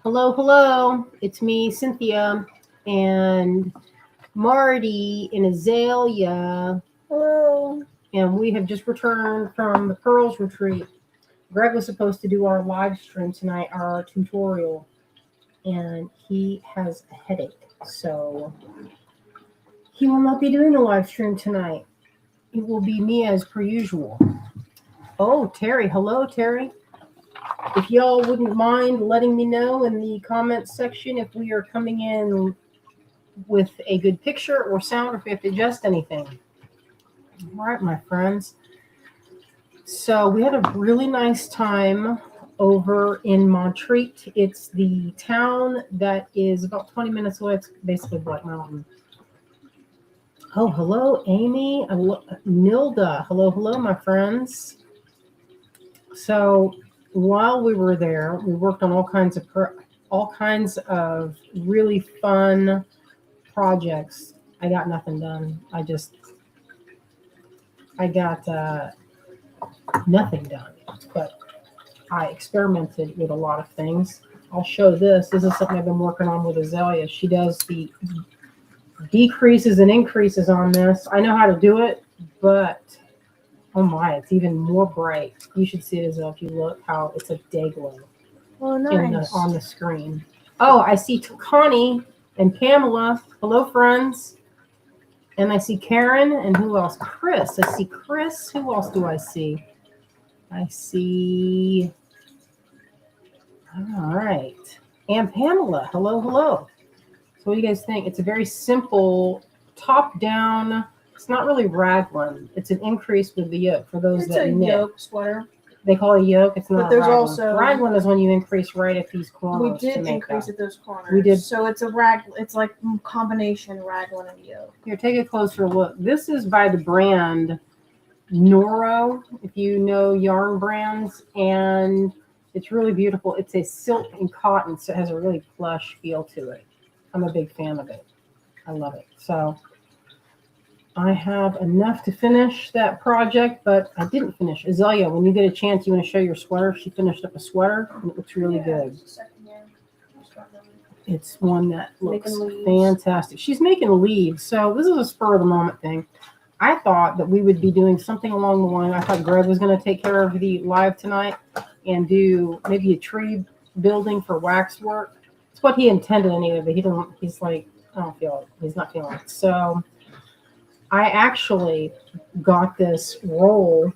Hello, hello. It's me, Cynthia, and Marty and Azalea. Hello. And we have just returned from the Pearls Retreat. Greg was supposed to do our live stream tonight, our tutorial, and he has a headache. So he will not be doing the live stream tonight. It will be me as per usual. Oh, Terry. Hello, Terry. If y'all wouldn't mind letting me know in the comments section if we are coming in with a good picture or sound, or if we have to adjust anything. All right, my friends. So we had a really nice time over in Montreat. It's the town that is about 20 minutes away. It's basically Black Mountain. Oh, hello, Amy. Nilda. Hello, hello, my friends. So while we were there, we worked on all kinds of really fun projects. I got nothing done. I got nothing done, but I experimented with a lot of things. I'll show this. This is something I've been working on with Azalea. She does the decreases and increases on this. I know how to do it, but oh my, it's even more bright. You should see it, Azalea, if you look how it's a day glow. Oh, nice. On the screen. Oh, I see Connie and Pamela. Hello, friends. And I see Karen, and who else? Chris. I see Chris. Who else do I see? I see. All right. And Pamela. Hello, hello. So what do you guys think? It's a very simple top-down. It's not really raglan. It's an increase with the yoke for those that knit. It's a yoke sweater. They call it a yoke. It's not. But there's raglan. also Raglan is when you increase right at these corners. We did increase at those corners. We did. So it's a raglan. It's like combination raglan and yoke. Here, take a closer look. This is by the brand Noro, if you know yarn brands, and it's really beautiful. It's a silk and cotton, so it has a really plush feel to it. I'm a big fan of it. I love it. So I have enough to finish that project, but I didn't finish. Azalea, when you get a chance, you want to show your sweater? She finished up a sweater, and it looks really good. It's one that looks fantastic. She's making leaves, so this is a spur of the moment thing. I thought that we would be doing something along the line. I thought Greg was going to take care of the live tonight and do maybe a tree building for waxwork. It's what he intended anyway, but he don't. He's like, I don't feel it. He's not feeling it. So I actually got this roll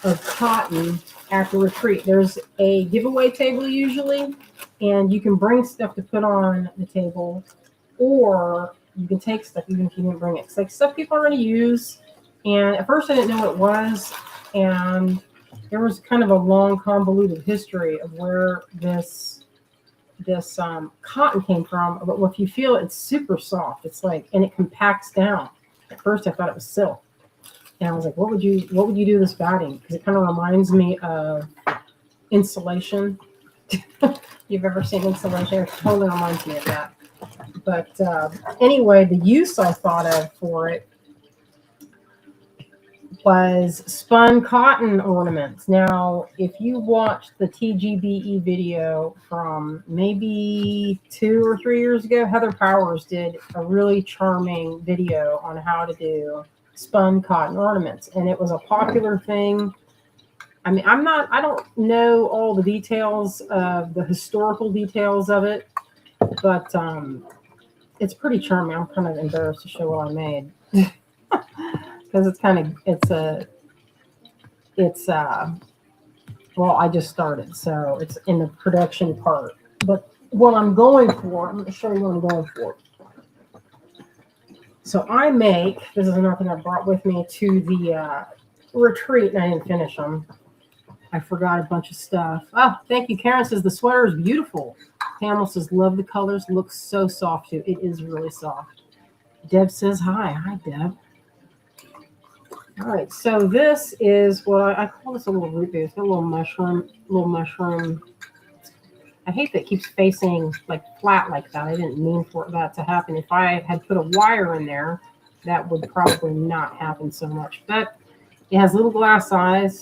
of cotton at the retreat. There's a giveaway table usually, and you can bring stuff to put on the table, or you can take stuff even if you didn't bring it. It's like stuff people already use. And at first I didn't know what it was, and there was kind of a long convoluted history of where this cotton came from. But if you feel it, it's super soft. It's like, and it compacts down. At first I thought it was silk, and I was like, what would you do this batting? Because it kind of reminds me of insulation. You've ever seen insulation? It totally reminds me of that. But anyway, the use I thought of for it was spun cotton ornaments. Now, if you watched the TGBE video from maybe 2 or 3 years ago, Heather Powers did a really charming video on how to do spun cotton ornaments. And it was a popular thing. I mean, I don't know all the details of the historical details of it, but it's pretty charming. I'm kind of embarrassed to show what I made because well, I just started, so it's in the production part. But what I'm going for, I'm going to show you what I'm going for. So this is another thing I brought with me to the retreat, and I didn't finish them. I forgot a bunch of stuff. Oh, thank you. Karen says the sweater is beautiful. Pamela says, love the colors. Looks so soft, too. It is really soft. Deb says, hi. Hi, Deb. All right. So this is what I call this a little root beer. It's got a little mushroom. I hate that it keeps facing like flat like that. I didn't mean for that to happen. If I had put a wire in there, that would probably not happen so much. But it has little glass eyes.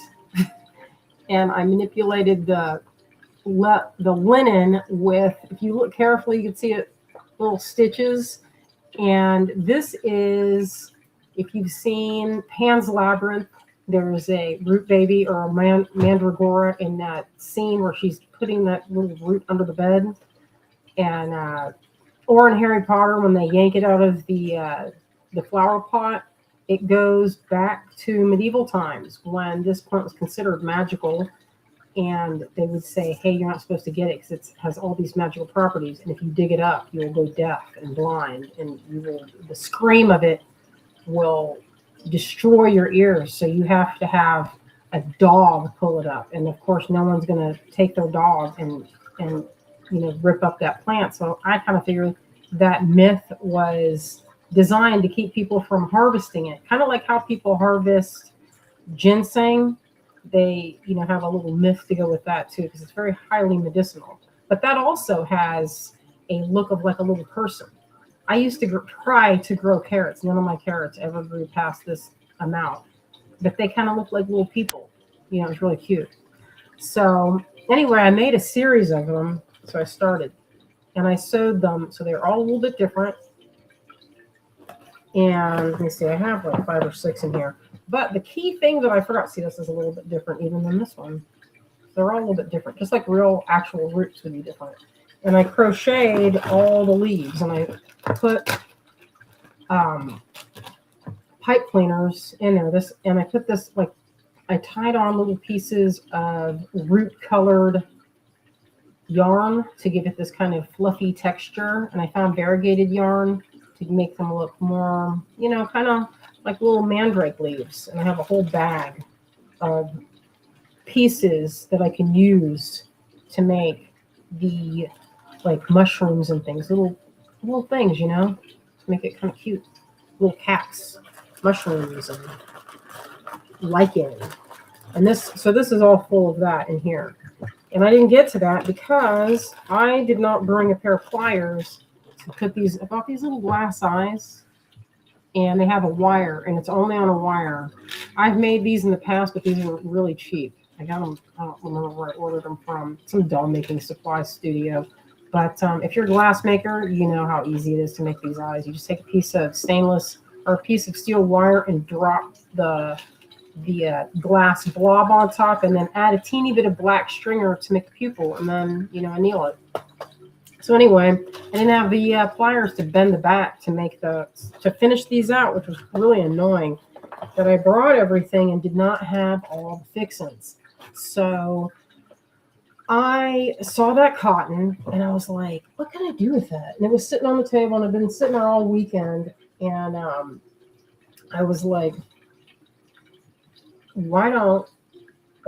And I manipulated the the linen with, if you look carefully, you can see it, little stitches. And this is, if you've seen Pan's Labyrinth, there's a root baby or a mandragora in that scene where she's putting that little root under the bed. And or in Harry Potter, when they yank it out of the flower pot, it goes back to medieval times when this plant was considered magical. And they would say, hey, you're not supposed to get it because it has all these magical properties. And if you dig it up, you will go deaf and blind. And the scream of it will destroy your ears. So you have to have a dog pull it up. And of course, no one's going to take their dog and rip up that plant. So I kind of figured that myth was designed to keep people from harvesting it. Kind of like how people harvest ginseng. They, have a little myth to go with that too, because it's very highly medicinal. But that also has a look of like a little person. I used to try to grow carrots. None of my carrots ever grew past this amount, but they kind of look like little people. It's really cute. So anyway, I made a series of them. So I started, and I sewed them. So they're all a little bit different. And let me see, I have like 5 or 6 in here. But the key thing that I forgot, see, this is a little bit different even than this one. They're all a little bit different, just like real actual roots would be different. And I crocheted all the leaves, and I put pipe cleaners in there. And I put this, like, I tied on little pieces of root-colored yarn to give it this kind of fluffy texture. And I found variegated yarn to make them look more, kind of like little mandrake leaves. And I have a whole bag of pieces that I can use to make the like mushrooms and things, little things, to make it kind of cute. Little cactus, mushrooms, and lichen. And this is all full of that in here. And I didn't get to that because I did not bring a pair of pliers to put these. I bought these little glass eyes, and they have a wire, and it's only on a wire. I've made these in the past, but these are really cheap. I got them, I don't remember where I ordered them from, some doll making supply studio. But if you're a glass maker, you know how easy it is to make these eyes. You just take a piece of stainless or a piece of steel wire and drop the glass blob on top, and then add a teeny bit of black stringer to make a pupil, and then anneal it. So anyway, I didn't have the pliers to bend the back to finish these out, which was really annoying. That I brought everything and did not have all the fixings. So I saw that cotton and I was like, what can I do with that? And it was sitting on the table, and I've been sitting there all weekend, and I was like, why don't,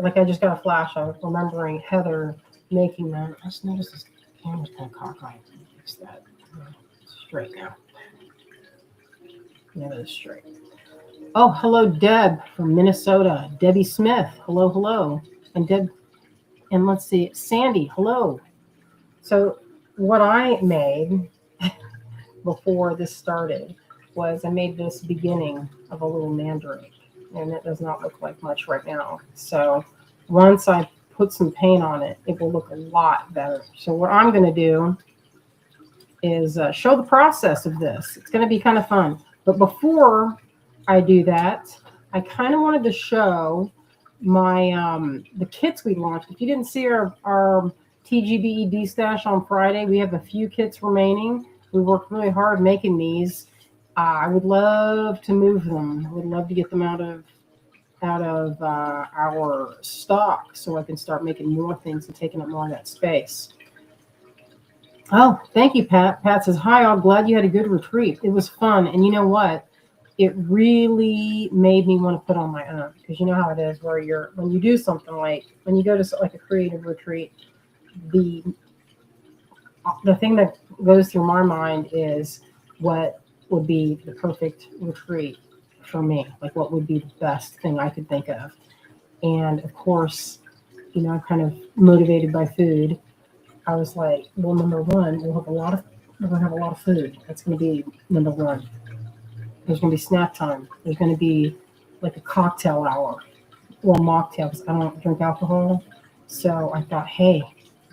I just got a flash of remembering Heather making them. I just noticed this camera's kind of cockeyed. Fix that. Straight now. Yeah, that is straight. Oh, hello, Deb from Minnesota. Debbie Smith. Hello, hello. And Deb, and let's see, Sandy. Hello. So what I made before this started was I made this beginning of a little mandrake. And it does not look like much right now. So once I put some paint on it, it will look a lot better. So what I'm going to do is show the process of this. It's going to be kind of fun. But before I do that, I kind of wanted to show my the kits we launched. If you didn't see our TGBED stash on Friday, we have a few kits remaining. We worked really hard making these. I would love to move them. I would love to get them out of our stock so I can start making more things and taking up more of that space. Oh, thank you, Pat. Pat says, hi, all. Glad you had a good retreat. It was fun. And you know what? It really made me want to put on my own, because you know how it is where when you do something when you go to like a creative retreat, the thing that goes through my mind is what would be the perfect retreat for me, like what would be the best thing I could think of. And of course, I'm kind of motivated by food. I was like, well, number one, we're gonna have a lot of food. That's gonna be number one. There's gonna be snack time. There's gonna be like a cocktail hour or a mocktail, because I don't drink alcohol. So I thought, hey,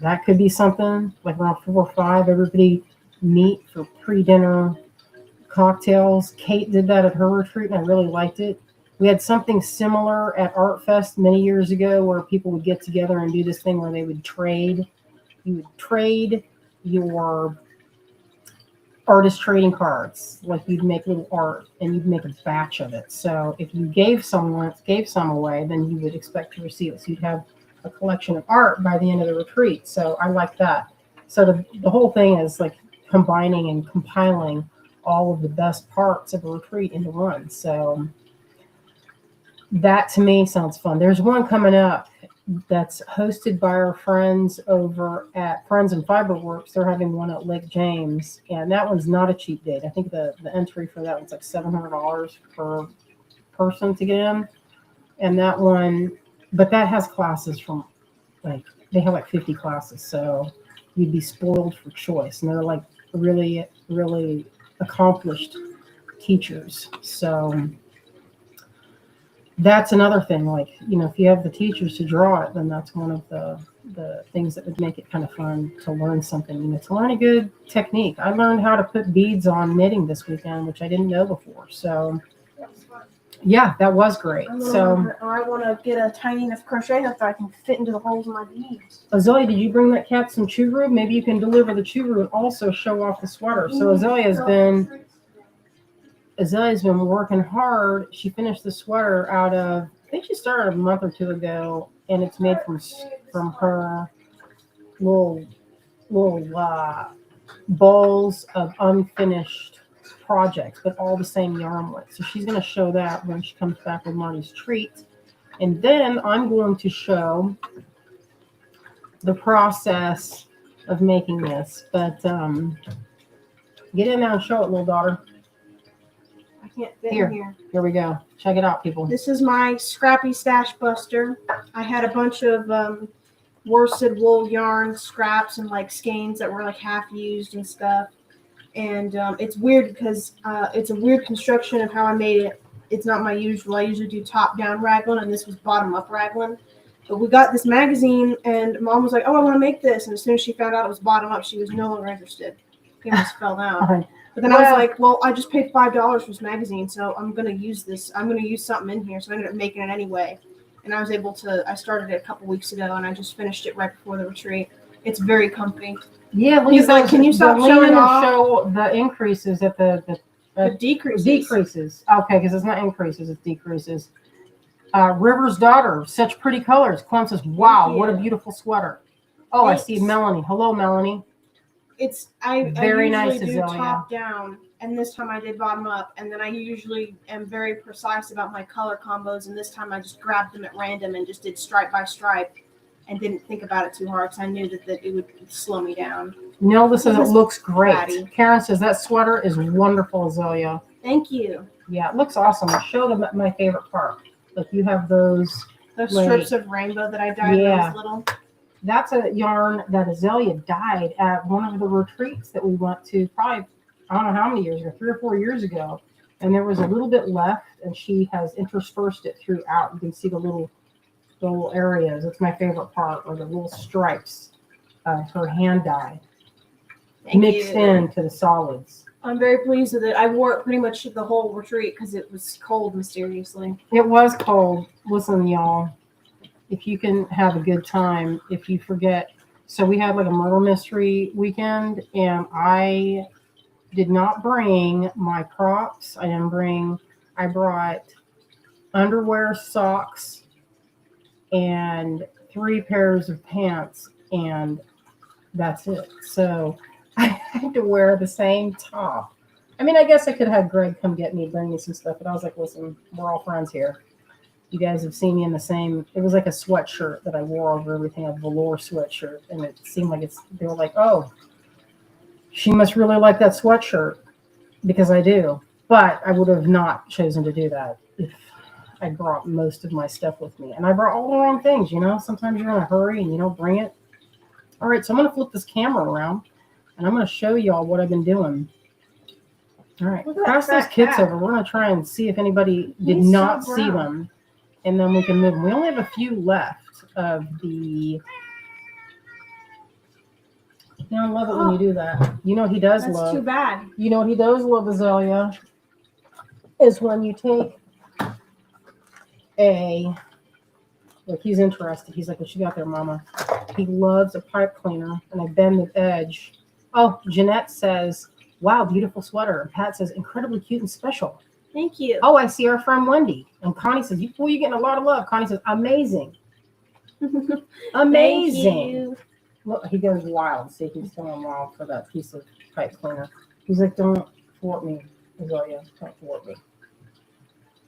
that could be something like around 4 or 5. Everybody meet for pre-dinner cocktails. Kate did that at her retreat, and I really liked it. We had something similar at Art Fest many years ago, where people would get together and do this thing where they would trade. You would trade your artist trading cards, like you'd make little art and you'd make a batch of it. So if you gave some away, then you would expect to receive it. So you'd have a collection of art by the end of the retreat. So I like that. So the whole thing is like combining and compiling all of the best parts of a retreat into one. So that to me sounds fun. There's one coming up that's hosted by our friends over at Friends and Fiberworks. They're having one at Lake James, and that one's not a cheap date. I think the entry for that one's like $700 per person to get in. And that one, but that has classes from like, they have like 50 classes. So you'd be spoiled for choice. And they're like really, really accomplished teachers. So that's another thing. Like, you know, if you have the teachers to draw it, then that's one of the things that would make it kind of fun to learn something, you know, to learn a good technique. I learned how to put beads on knitting this weekend, which I didn't know before. So yeah, that was great. So I want to get a tiny enough crochet hook that I can fit into the holes in my beads. Azalea, did you bring that cat some chew rube? Maybe you can deliver the chew rube and also show off the sweater. So Azalea's been working hard. She finished the sweater out of, I think she started a month or two ago, and it's made from her little balls of unfinished projects, but all the same yarn width. So she's going to show that when she comes back with Marty's treat. And then I'm going to show the process of making this. But get in there and show it, little daughter. I can't fit in here. Here we go. Check it out, people. This is my Scrappy Stash Buster. I had a bunch of worsted wool yarn scraps and like skeins that were like half used and stuff. And it's weird because it's a weird construction of how I made it. It's not my usual. I usually do top-down raglan, and this was bottom-up raglan. But we got this magazine, and Mom was like, "Oh, I want to make this." And as soon as she found out it was bottom-up, she was no longer interested. He almost fell down. But then I was like, "Well, I just paid $5 for this magazine, so I'm going to use this. I'm going to use something in here." So I ended up making it anyway. And I was able to. I started it a couple weeks ago, and I just finished it right before the retreat. It's very comfy. Yeah, he's like, "Can you stop showing off?" Show the increases at the decreases. Decreases. Okay, because it's not increases, it's decreases. River's Daughter, such pretty colors. Clem says, "Wow, what a beautiful sweater." Oh, I see Melanie. Hello, Melanie. I very nice, usually do Azalea. Top down, and this time I did bottom up, and then I usually am very precise about my color combos, and this time I just grabbed them at random and just did stripe by stripe and didn't think about it too hard because I knew that it would slow me down. Nelda says it looks great. Patty. Karen says that sweater is wonderful, Azalea. Thank you. Yeah, it looks awesome. Show them my favorite part. Like you have those strips of rainbow that I dyed when I was little. That's a yarn that Azalea dyed at one of the retreats that we went to probably, I don't know how many years ago, 3 or 4 years ago. And there was a little bit left, and she has interspersed it throughout. You can see the little areas. That's my favorite part, or the little stripes of her hand dye mixed into the solids. I'm very pleased with it. I wore it pretty much the whole retreat because it was cold mysteriously. It was cold. Listen, y'all, if you can have a good time, if you forget. So we had like a murder mystery weekend, and I did not bring my props. I brought underwear, socks, and 3 pairs of pants, and that's it. So I had to wear the same top. I mean, I guess I could have Greg come get me, bring me some stuff, but I was like, listen, we're all friends here. You guys have seen me in the same, it was like a sweatshirt that I wore over everything, a velour sweatshirt, and it seemed like they were like, oh, she must really like that sweatshirt, because I do. But I would have not chosen to do that if I brought most of my stuff with me. And I brought all the wrong things, you know? Sometimes you're in a hurry and you don't bring it. All right, so I'm going to flip this camera around, and I'm going to show y'all what I've been doing. All right, pass those kits over. We're going to try and see if anybody did not see them, and then we can move them. We only have a few left of the I love it when you do that. You know what he does That's love? too bad. You know what he does love, Azalea? Is when you take look, he's interested. He's like, what you got there, Mama? He loves a pipe cleaner, and I bend the edge. Oh, Jeanette says, wow, beautiful sweater. And Pat says, incredibly cute and special. Thank you. Oh, I see our friend Wendy. And Connie says, you're getting a lot of love. Connie says, amazing. Amazing. Thank you. Look, he goes wild. See, he's going wild for that piece of pipe cleaner. He's like, don't thwart me, Azalea. Don't thwart me.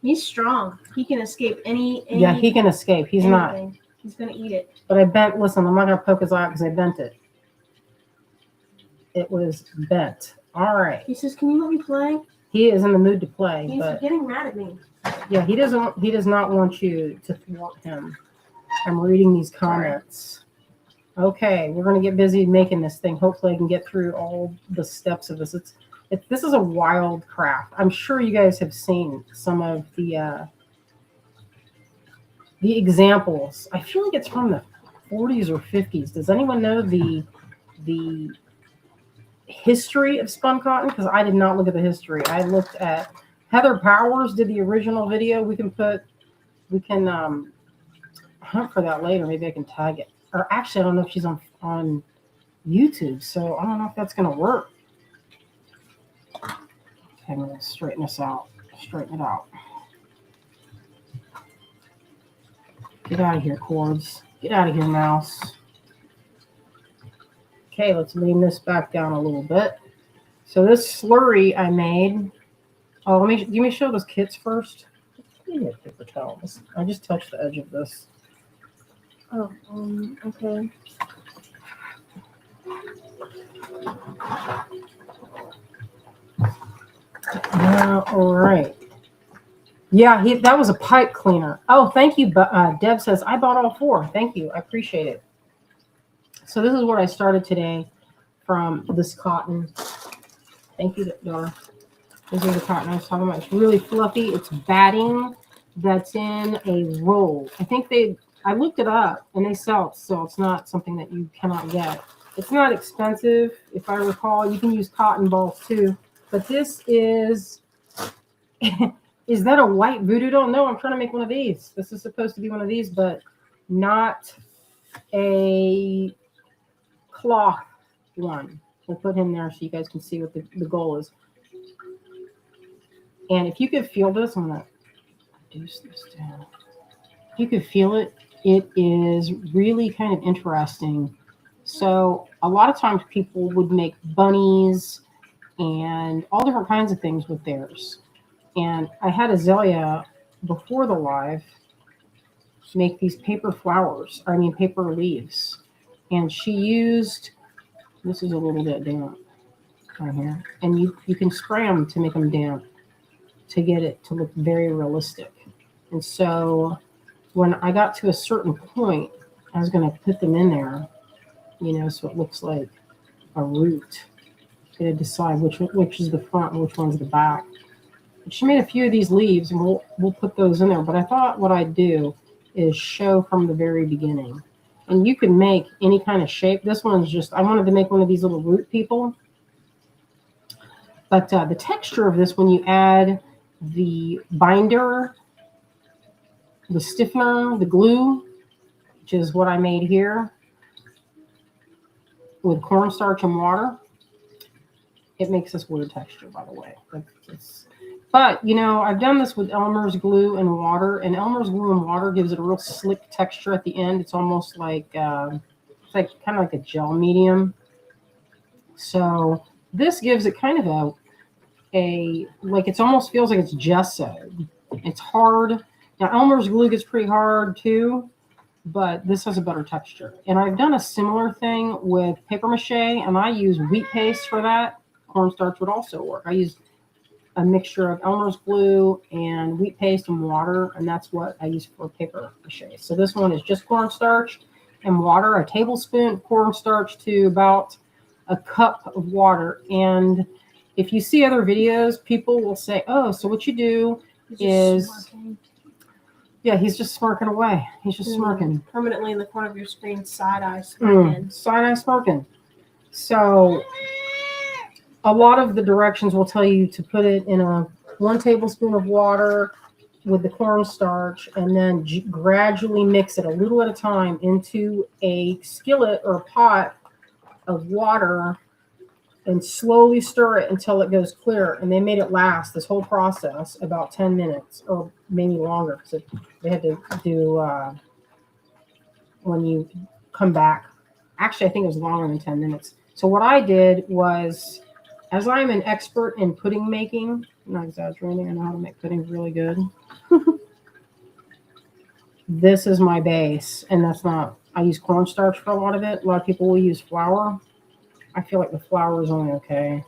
He's strong. He can escape any Yeah, he can escape. He's anything. not. He's going to eat it. But I bent, listen, I'm not going to poke his eye because I bent it. It was bent. All right. He says, can you let me play? He is in the mood to play. He's but getting mad at me. yeah, he does not want you to thwart him. I'm reading these comments. Okay, we're going to get busy making this thing. Hopefully I can get through all the steps of this. This is a wild craft. I'm sure you guys have seen some of the examples. I feel like it's from the 40s or 50s. Does anyone know the history of spun cotton? Because I did not look at the history. I looked at Heather Powers did the original video. We can hunt for that later. Maybe I can tag it. Or actually, I don't know if she's on YouTube, so I don't know if that's going to work. Okay, I'm going to straighten this out. Straighten it out. Get out of here, cords. Get out of here, mouse. Okay, let's lean this back down a little bit. So this slurry I made. Oh, let me show those kits first. Give me a paper towel. I just touched the edge of this. Oh, okay. All right. Yeah, that was a pipe cleaner. Oh, thank you. Deb says, I bought all 4. Thank you. I appreciate it. So this is what I started today from this cotton. Thank you, Dora. This is the cotton I was talking about. It's really fluffy. It's batting that's in a roll. I looked it up, and they sell it, so it's not something that you cannot get. It's not expensive. If I recall, you can use cotton balls too. But this is... Is that a white voodoo doll? No, I'm trying to make one of these. This is supposed to be one of these, but not a cloth one. We'll put him there so you guys can see what the goal is. And if you could feel this, I'm going to reduce this down. If you could feel it, it is really kind of interesting. So a lot of times people would make bunnies and all different kinds of things with theirs. And I had Azalea before the live make these paper leaves. And she used, this is a little bit damp right here. And you can spray them to make them damp to get it to look very realistic. And so when I got to a certain point, I was going to put them in there, so it looks like a root. To decide which is the front and which one's the back. She made a few of these leaves, and we'll put those in there. But I thought what I'd do is show from the very beginning. And you can make any kind of shape. This one's just, I wanted to make one of these little root people. But the texture of this, when you add the binder, the stiffener, the glue, which is what I made here, with cornstarch and water, it makes this weird texture, by the way. But, I've done this with Elmer's glue and water, and Elmer's glue and water gives it a real slick texture at the end. It's almost like, kind of like a gel medium. So this gives it kind of it almost feels like it's gessoed. It's hard. Now, Elmer's glue gets pretty hard too, but this has a better texture. And I've done a similar thing with paper mache, and I use wheat paste for that. Cornstarch would also work. I use a mixture of Elmer's glue and wheat paste and water, and that's what I use for paper mache. So this one is just cornstarch and water, a tablespoon of cornstarch to about a cup of water. And if you see other videos, people will say, oh, so what you do is... Smirking. Yeah, he's just smirking away. He's just smirking. Permanently in the corner of your screen, side-eye smirking. Side-eye smirking. So a lot of the directions will tell you to put it in a 1 tablespoon of water with the cornstarch, and then gradually mix it a little at a time into a skillet or a pot of water and slowly stir it until it goes clear. And they made it last this whole process about 10 minutes or maybe longer, because they had to do when you come back. Actually, I think it was longer than 10 minutes. So what I did was, as I'm an expert in pudding making, I'm not exaggerating, I know how to make pudding really good. This is my base, and that's not, I use cornstarch for a lot of it. A lot of people will use flour. I feel like the flour is only okay.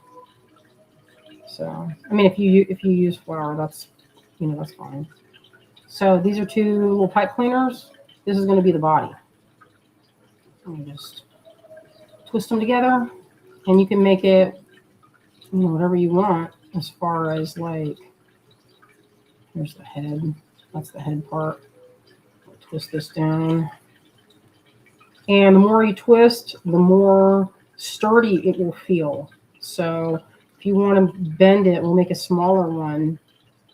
So, I mean, if you use flour, that's, that's fine. So these are 2 little pipe cleaners. This is going to be the body. Let me just twist them together, and you can make it, whatever you want as far as like, here's the head. That's the head part. I'll twist this down. And the more you twist, the more sturdy it will feel. So if you want to bend it, we'll make a smaller one.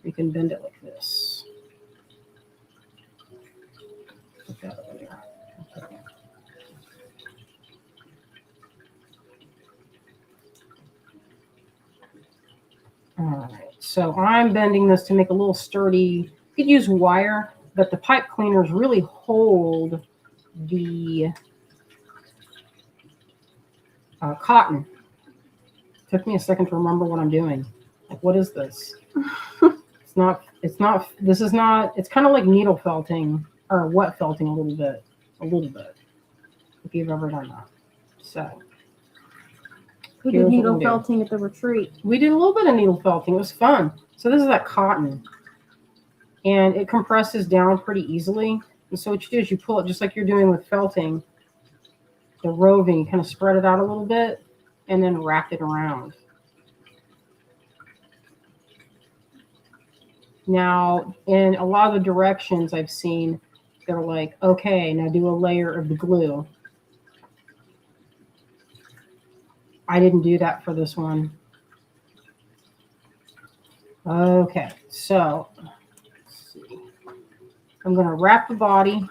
You can bend it like this. Put that over there. Okay. All right, so I'm bending this to make a little sturdy. You could use wire, but the pipe cleaners really hold the cotton. Took me a second to remember what I'm doing. Like, what is this? It's not, this is not, it's kind of like needle felting or wet felting a little bit, if you've ever done that. So. We did needle felting at the retreat. We did a little bit of needle felting. It was fun. So this is that cotton, and it compresses down pretty easily. And so what you do is you pull it just like you're doing with felting, the roving. You kind of spread it out a little bit, and then wrap it around. Now, in a lot of the directions I've seen, they're like, okay, now do a layer of the glue. I didn't do that for this one. Okay, so let's see. I'm going to wrap the body.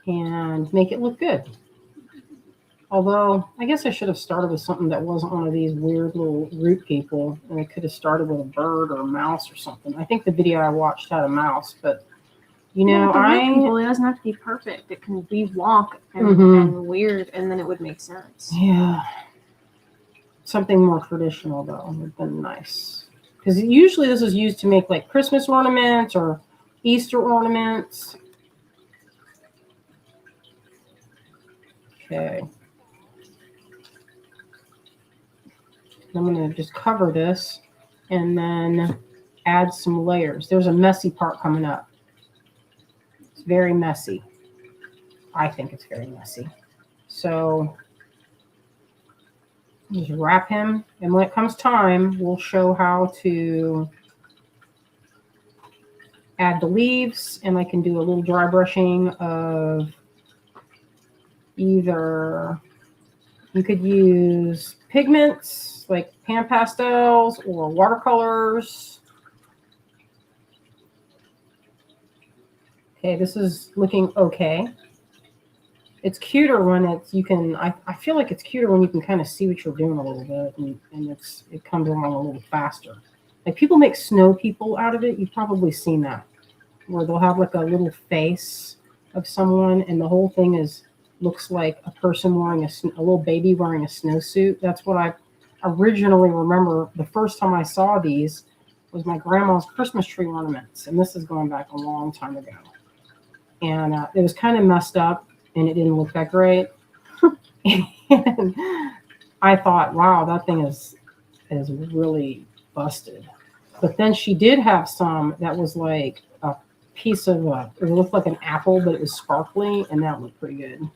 And make it look good. Although, I guess I should have started with something that wasn't one of these weird little root people. And I could have started with a bird or a mouse or something. I think the video I watched had a mouse, but people, it doesn't have to be perfect. It can be wonk and weird, and then it would make sense. Yeah. Something more traditional, though, would have been nice. Because usually this is used to make like Christmas ornaments or Easter ornaments. Okay. I'm going to just cover this and then add some layers. There's a messy part coming up. It's very messy. I think it's very messy. So just wrap him, and when it comes time, we'll show how to add the leaves, and I can do a little dry brushing of either, you could use pigments like pan pastels or watercolors. Okay, this is looking okay. It's cuter when it's, I feel like it's cuter when you can kind of see what you're doing a little bit, and it comes along a little faster. Like people make snow people out of it. You've probably seen that, where they'll have like a little face of someone, and the whole thing looks like a person wearing a little baby wearing a snowsuit. That's what I originally remember. The first time I saw these was my grandma's Christmas tree ornaments, and this is going back a long time ago. And it was kind of messed up, and it didn't look that great. And I thought, wow, that thing is really busted. But then she did have some that was like a piece of it looked like an apple, but it was sparkly, and that looked pretty good.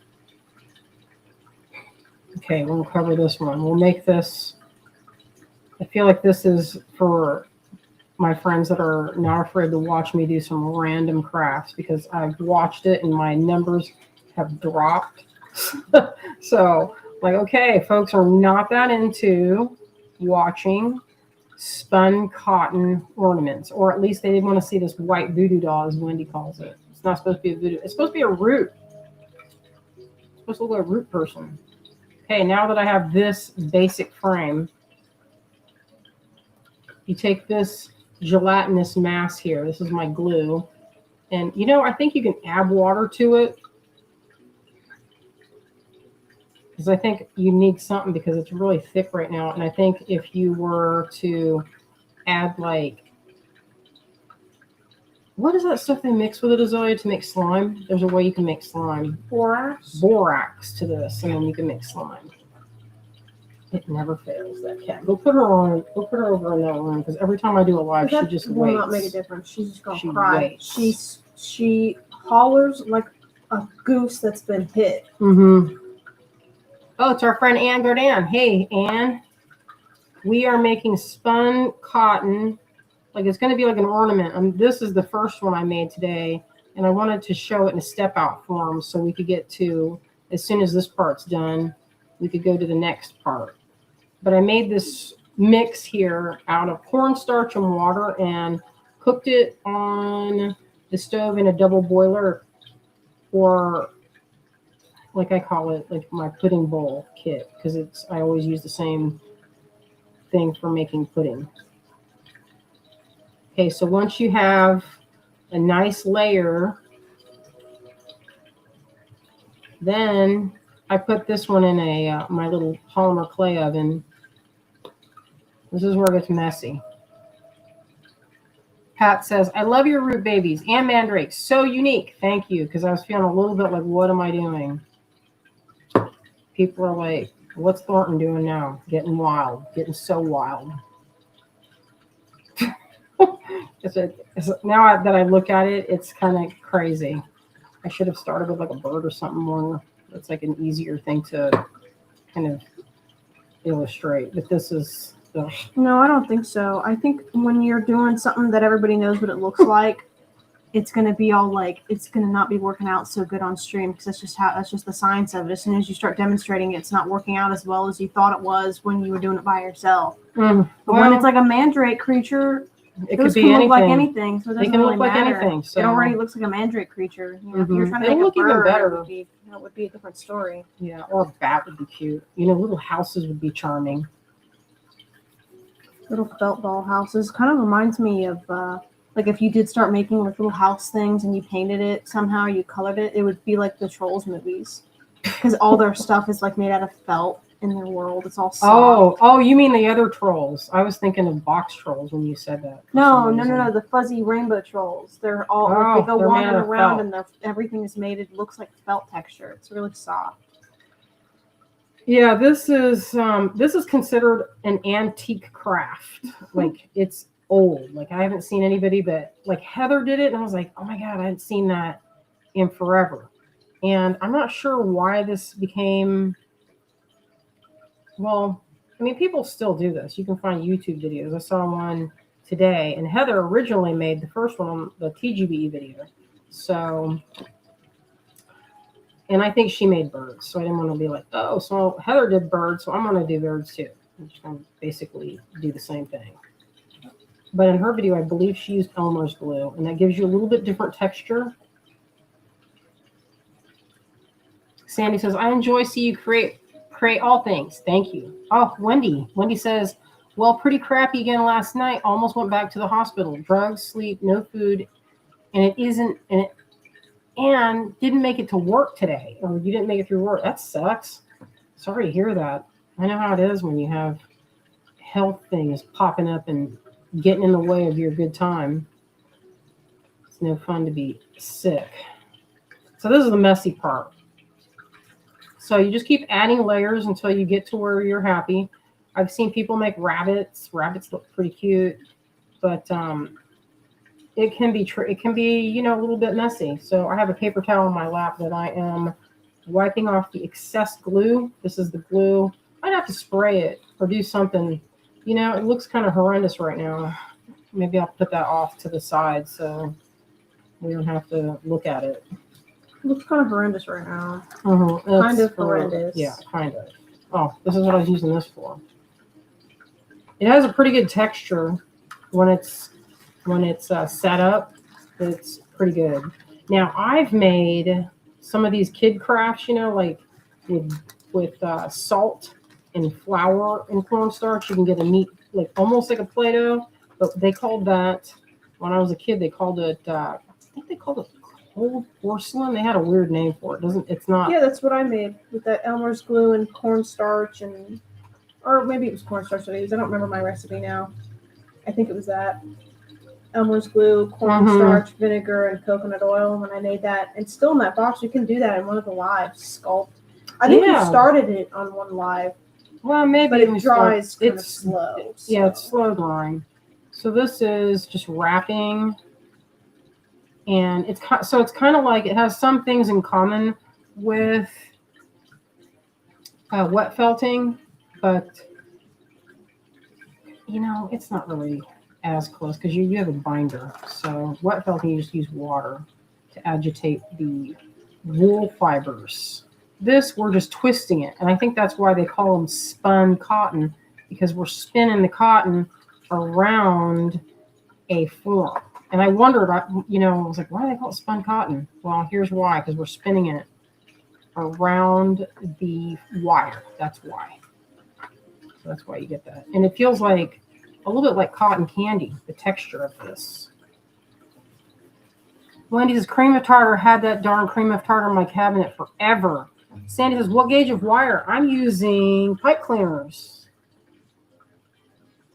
Okay, we'll cover this one. We'll make this, I feel like this is for my friends that are not afraid to watch me do some random crafts because I've watched it and my numbers have dropped. So, like, okay, folks are not that into watching spun cotton ornaments, or at least they didn't want to see this white voodoo doll, as Wendy calls it. It's not supposed to be a voodoo. It's supposed to be a root. It's supposed to look like a root person. Okay, now that I have this basic frame, you take this gelatinous mass here. This is my glue. And, I think you can add water to it. Because I think you need something because it's really thick right now. And I think if you were to add, like, what is that stuff they mix with it, Azalea, to make slime? There's a way you can make slime. Borax to this, and then you can make slime. It never fails, that cat. Go put her over in that room, because every time I do a live, she just will waits. not make a difference. She's just gonna She cry. waits. She hollers like a goose that's been hit. Mm-hmm. Oh, it's our friend Ann Gardan. Hey, Ann. We are making spun cotton. Like, it's going to be like an ornament. This is the first one I made today, and I wanted to show it in a step-out form so we could get to, as soon as this part's done, we could go to the next part. But I made this mix here out of cornstarch and water and cooked it on the stove in a double boiler, or like I call it, like my pudding bowl kit, because I always use the same thing for making pudding. Okay, so once you have a nice layer, then I put this one in my little polymer clay oven. This is where it gets messy. Pat says, I love your root babies and mandrakes. So unique. Thank you, because I was feeling a little bit like, what am I doing? People are like, what's Thornton doing now? Getting wild. Getting so wild. Now that I look at it, it's kind of crazy. I should have started with like a bird or something more. It's like an easier thing to kind of illustrate. But this is... Ugh. No, I don't think so. I think when you're doing something that everybody knows what it looks like, it's going to be all like, it's going to not be working out so good on stream, because that's just the science of it. As soon as you start demonstrating it, it's not working out as well as you thought it was when you were doing it by yourself. But when it's like a mandrake creature, it those could be can anything. Look like anything, so it doesn't really look matter. Like anything, so. It already looks like a mandrake creature. You know, if you're trying to It'll make look a bird, even better. It would be a different story. Yeah, or a bat would be cute. Little houses would be charming. Little felt doll houses kind of reminds me of like if you did start making like little house things and you painted it somehow, you colored it, it would be like the Trolls movies, because all their stuff is like made out of felt in their world. It's all soft. Oh, you mean the other trolls? I was thinking of box trolls when you said that. No, the fuzzy rainbow trolls. They're all like, they go wandering around and everything is made. It looks like felt texture. It's really soft. Yeah, this is considered an antique craft. Like, it's old. Like, I haven't seen anybody, but like Heather did it, and I was like, oh my God, I hadn't seen that in forever. And I'm not sure why this became. Well, I mean, people still do this. You can find YouTube videos. I saw one today, and Heather originally made the first one on the TGBE video. So. And I think she made birds, so I didn't want to be like, oh, so Heather did birds, so I'm going to do birds too. I'm just going to basically do the same thing. But in her video, I believe she used Elmer's glue, and that gives you a little bit different texture. Sandy says, I enjoy seeing you create all things. Thank you. Oh, Wendy. Wendy says, well, pretty crappy again last night. Almost went back to the hospital. Drugs, sleep, no food, and and didn't make it to work today, or you didn't make it through work. That sucks. Sorry to hear that. I know how it is when you have health things popping up and getting in the way of your good time. It's no fun to be sick. So this is the messy part. So you just keep adding layers until you get to where you're happy. I've seen people make rabbits. Rabbits look pretty cute, but it can be a little bit messy. So I have a paper towel on my lap that I am wiping off the excess glue. This is the glue. I'd have to spray it or do something. It looks kind of horrendous right now. Maybe I'll put that off to the side so we don't have to look at it. It looks kind of horrendous right now. Kind of horrendous. Yeah, kind of. Oh, this is what I was using this for. It has a pretty good texture when it's set up. It's pretty good. Now I've made some of these kid crafts, like with salt and flour and cornstarch. You can get a neat, like almost like a Play-Doh, but they called that when I was a kid. They called it. I think they called it cold porcelain. They had a weird name for it. It's not. Yeah, that's what I made with that Elmer's glue and cornstarch or maybe it was cornstarch that I used. I don't remember my recipe now. I think it was that. Elmer's glue, cornstarch, vinegar, and coconut oil when I made that. And still in that box, you can do that in one of the lives, sculpt. I think you started it on one live. Well, maybe. But it dries kind of slow. Yeah, it's slow drying. So this is just wrapping. And it's kind of like it has some things in common with wet felting, but it's not really as close because you have a binder. So wet felting, you just use water to agitate the wool fibers. This, we're just twisting it, and I think that's why they call them spun cotton, because we're spinning the cotton around a form. And I wondered, I was like, why do they call it spun cotton? Well, here's why, because we're spinning it around the wire. That's why. So that's why you get that. And it feels like a little bit like cotton candy, the texture of this. Wendy says, cream of tartar, had that darn cream of tartar in my cabinet forever. Sandy says, what gauge of wire? I'm using pipe cleaners.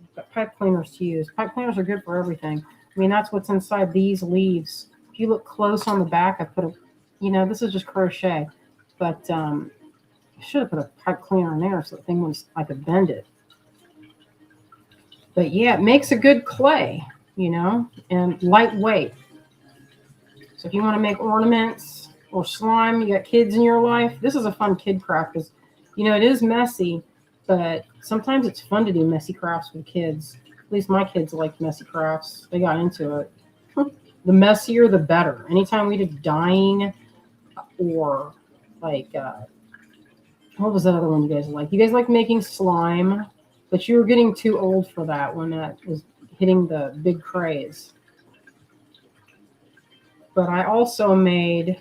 I've got pipe cleaners to use. Pipe cleaners are good for everything. I mean, that's what's inside these leaves. If you look close on the back, I put this is just crochet, but I should have put a pipe cleaner in there so the thing was, I could bend it. But yeah, it makes a good clay, and lightweight. So if you want to make ornaments or slime, you got kids in your life, this is a fun kid craft because, it is messy, but sometimes it's fun to do messy crafts with kids. At least my kids liked messy crafts. They got into it. The messier, the better. Anytime we did dyeing or like, what was that other one you guys like? You guys like making slime, but you were getting too old for that when that was hitting the big craze. But I also made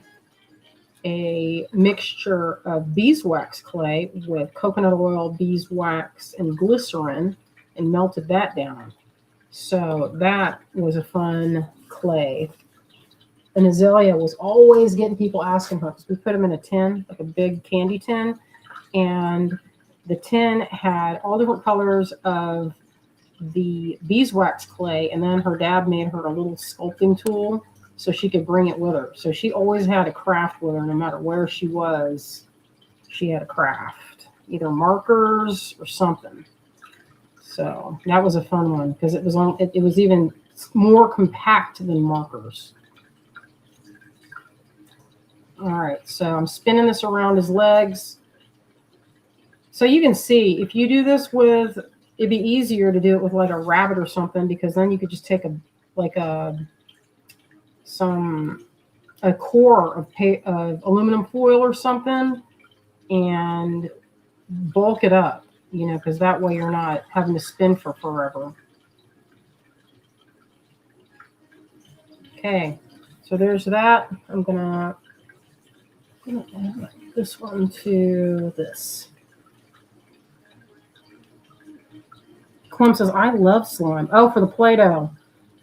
a mixture of beeswax clay with coconut oil, beeswax, and glycerin, and melted that down. So that was a fun clay. And Azalea was always getting people asking her, because we put them in a tin, like a big candy tin, and the tin had all different colors of the beeswax clay, and then her dad made her a little sculpting tool so she could bring it with her. So she always had a craft with her, no matter where she was. She had a craft, either markers or something. So that was a fun one because it was even more compact than markers. All right, so I'm spinning this around his legs. So you can see if you do this with, it'd be easier to do it with like a rabbit or something, because then you could just take a core of aluminum foil or something and bulk it up, because that way you're not having to spin for forever. Okay, so there's that. I'm gonna add this one to this. Clem says, I love slime. Oh, for the Play-Doh.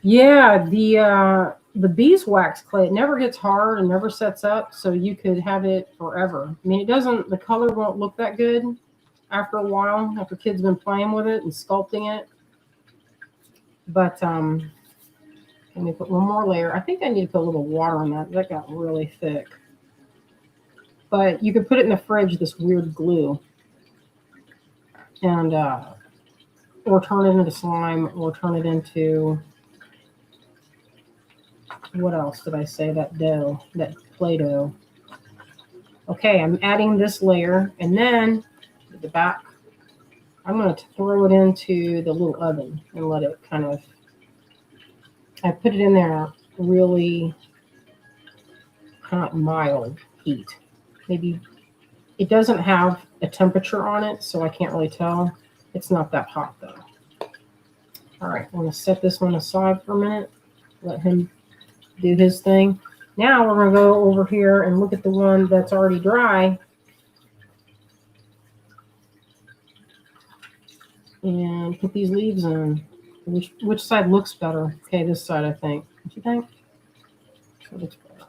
Yeah, the beeswax clay, it never gets hard and never sets up, so you could have it forever. I mean, the color won't look that good after a while, after kids have been playing with it and sculpting it. But let me put one more layer. I think I need to put a little water on that. That got really thick. But you could put it in the fridge, this weird glue, and or turn it into slime, or turn it into, what else did I say? That dough, that Play-Doh. Okay, I'm adding this layer, and then at the back, I'm going to throw it into the little oven and let it kind of I put it in there really kind of mild heat. Maybe it doesn't have a temperature on it, so I can't really tell. It's not that hot though. All right, I'm going to set this one aside for a minute. Let him do his thing. Now we're going to go over here and look at the one that's already dry. And put these leaves in. Which side looks better? Okay, this side, I think. What do you think? So looks better.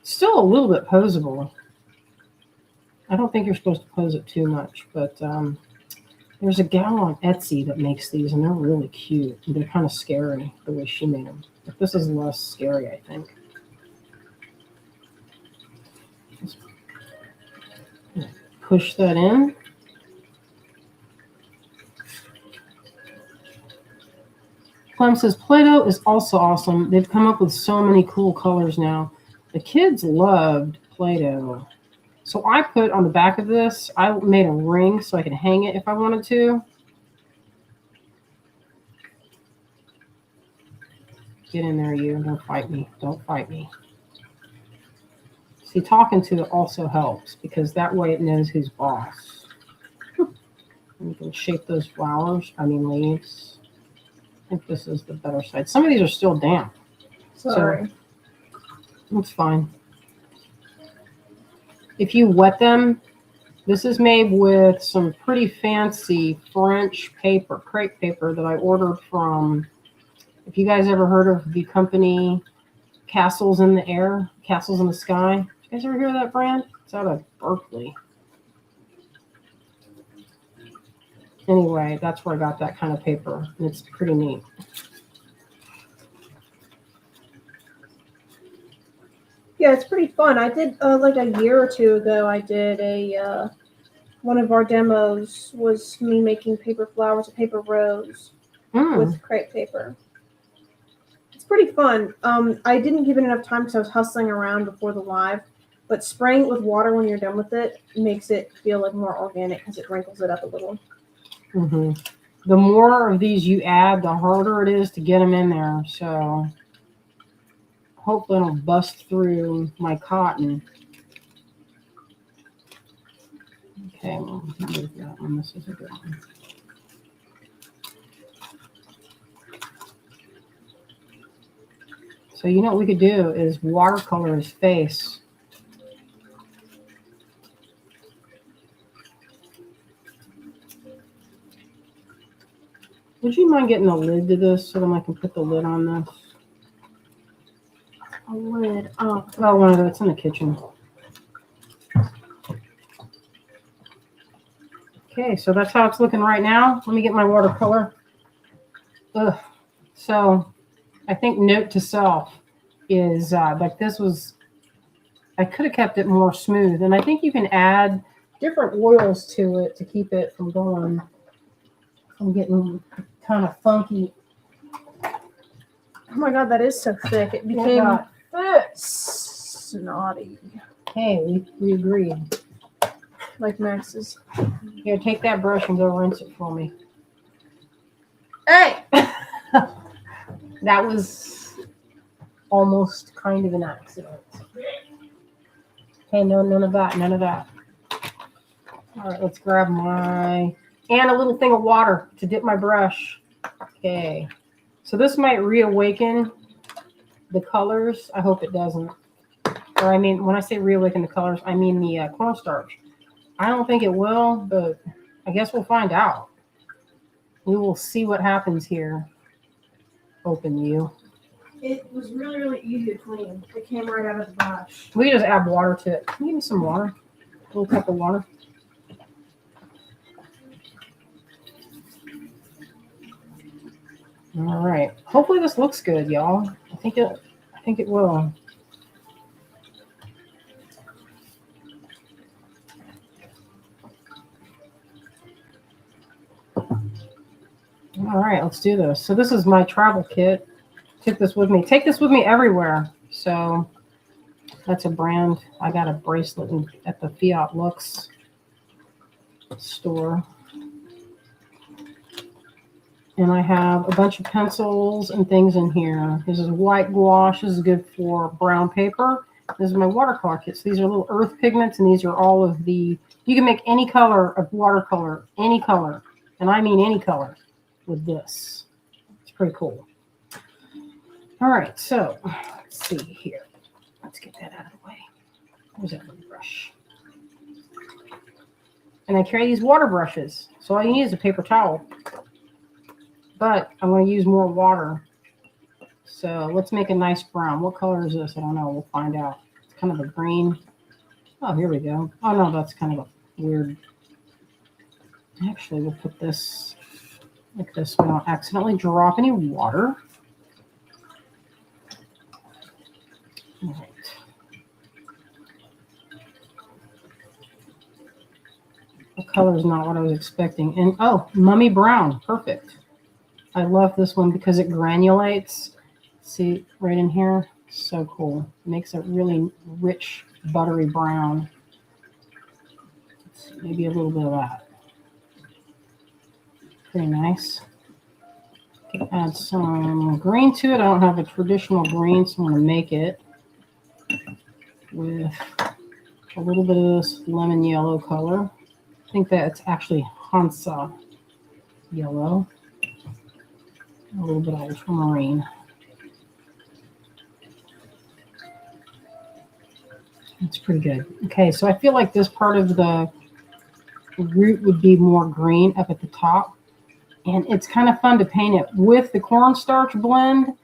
Still a little bit posable. I don't think you're supposed to pose it too much, but there's a gal on Etsy that makes these, and they're really cute. They're kind of scary the way she made them. But this is less scary, I think. Just push that in. Clem says Play-Doh is also awesome. They've come up with so many cool colors now. The kids loved Play-Doh. So I put on the back of this, I made a ring so I could hang it if I wanted to. Get in there, you. Don't fight me. Don't fight me. See, talking to it also helps because that way it knows who's boss. And you can shape those flowers, leaves. I think this is the better side. Some of these are still damp. Sorry. So it's fine. If you wet them, this is made with some pretty fancy French paper, crepe paper that I ordered from, if you guys ever heard of the company Castles in the Air, Castles in the Sky. You guys ever hear of that brand? It's out of Berkeley. Anyway, that's where I got that kind of paper, and it's pretty neat. Yeah, it's pretty fun. I did like a year or two ago. I did a one of our demos was me making paper flowers, a paper rose with crepe paper. It's pretty fun. I didn't give it enough time because I was hustling around before the live. But spraying it with water when you're done with it makes it feel like more organic because it wrinkles it up a little. Mm-hmm. The more of these you add, the harder it is to get them in there. So hopefully it'll bust through my cotton. Okay, we'll move that one. This is a good one. So you know what we could do is watercolor his face. Would you mind getting a lid to this so then I can put the lid on this? A lid. Oh, one of those. It's in the kitchen. Okay, so that's how it's looking right now. Let me get my watercolor. Ugh. So I think note to self is like this was, I could have kept it more smooth. And I think you can add different oils to it to keep it from going, from getting kind of funky. oh my God, that is so thick. It became snotty. Hey, we agreed. Like Max's. Here, take that brush and go rinse it for me. Hey! That was almost kind of an accident. Okay, no, none of that, none of that. All right, let's grab and a little thing of water to dip my brush. Okay, so this might reawaken the colors. I hope it doesn't. Or when I say reawaken the colors, I mean the cornstarch. I don't think it will, but I guess we'll find out. We will see what happens here. Open you. It was really, really easy to clean. It came right out of the brush. We just add water to it. Can you give me some water? A little cup of water. All right. Hopefully this looks good, y'all. I think it will. All right, let's do this. So this is my travel kit. Took this with me. Take this with me everywhere. So that's a brand. I got a bracelet at the Fiat Lux store. And I have a bunch of pencils and things in here. This is white gouache. This is good for brown paper. This is my watercolor kit. So these are little earth pigments, and these are all of the, you can make any color of watercolor, any color, and I mean any color with this. It's pretty cool. All right, so let's see here. Let's get that out of the way. Where's that little brush? And I carry these water brushes. So all you need is a paper towel. But I'm going to use more water. So let's make a nice brown. What color is this? I don't know. We'll find out. It's kind of a green. Oh, here we go. Oh, no, that's kind of a weird. Actually, we'll put this like this. We don't accidentally drop any water. All right. The color is not what I was expecting. And, oh, mummy brown. Perfect. I love this one because it granulates. See, right in here? So cool. It makes a really rich, buttery brown. Maybe a little bit of that. Pretty nice. Add some green to it. I don't have a traditional green, so I'm going to make it with a little bit of this lemon yellow color. I think that's actually Hansa yellow. A little bit of ultramarine. That's pretty good. Okay, so I feel like this part of the root would be more green up at the top. And it's kind of fun to paint it. With the cornstarch blend,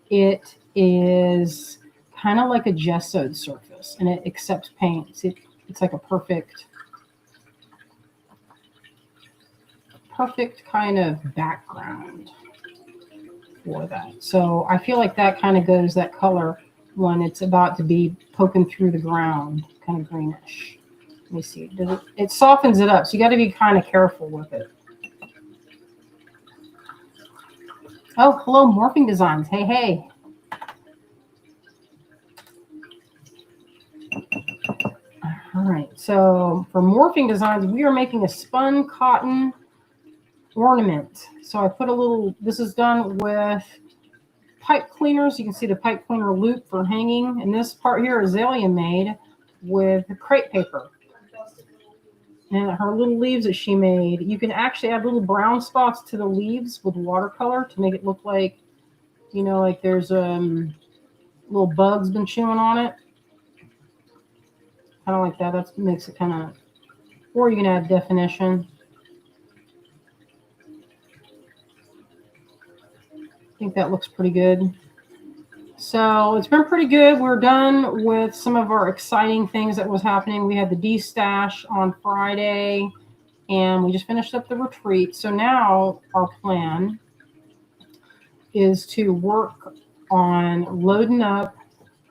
it is kind of like a gessoed surface. And it accepts paint. It's like a perfect kind of background for that. So I feel like that kind of goes that color when it's about to be poking through the ground, kind of greenish. Let me see. It softens it up, so you got to be kind of careful with it. Oh, hello, Morphing Designs. Hey, hey. All right, so for Morphing Designs, we are making a spun cotton ornament. So I put a little, this is done with pipe cleaners. You can see the pipe cleaner loop for hanging. And this part here, Azalea made with crepe paper. And her little leaves that she made, you can actually add little brown spots to the leaves with watercolor to make it look like, you know, like there's little bugs been chewing on it. Kind of like that. That makes it kind of, or you can add definition. I think that looks pretty good. So it's been pretty good. We're done with some of our exciting things that was happening. We had the D-Stash on Friday, and we just finished up the retreat. So now our plan is to work on loading up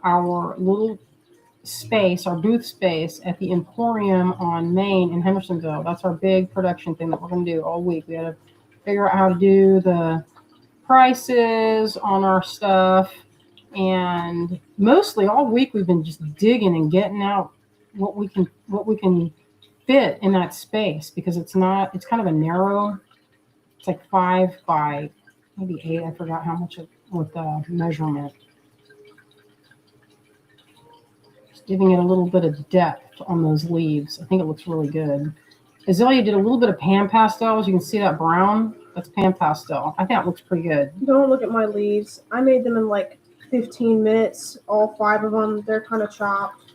our little space, our booth space at the Emporium on Main in Hendersonville. That's our big production thing that we're going to do all week. We got to figure out how to do the prices on our stuff. And mostly all week we've been just digging and getting out what we can fit in that space, because it's kind of a narrow, it's like 5 by maybe 8. I forgot how much with the measurement. Just giving it a little bit of depth on those leaves. I think it looks really good. Azalea did a little bit of pan pastels. You can see that brown. That's pan pastel. I think it looks pretty good. Don't look at my leaves. I made them in like 15 minutes, all 5 of them. They're kind of chopped.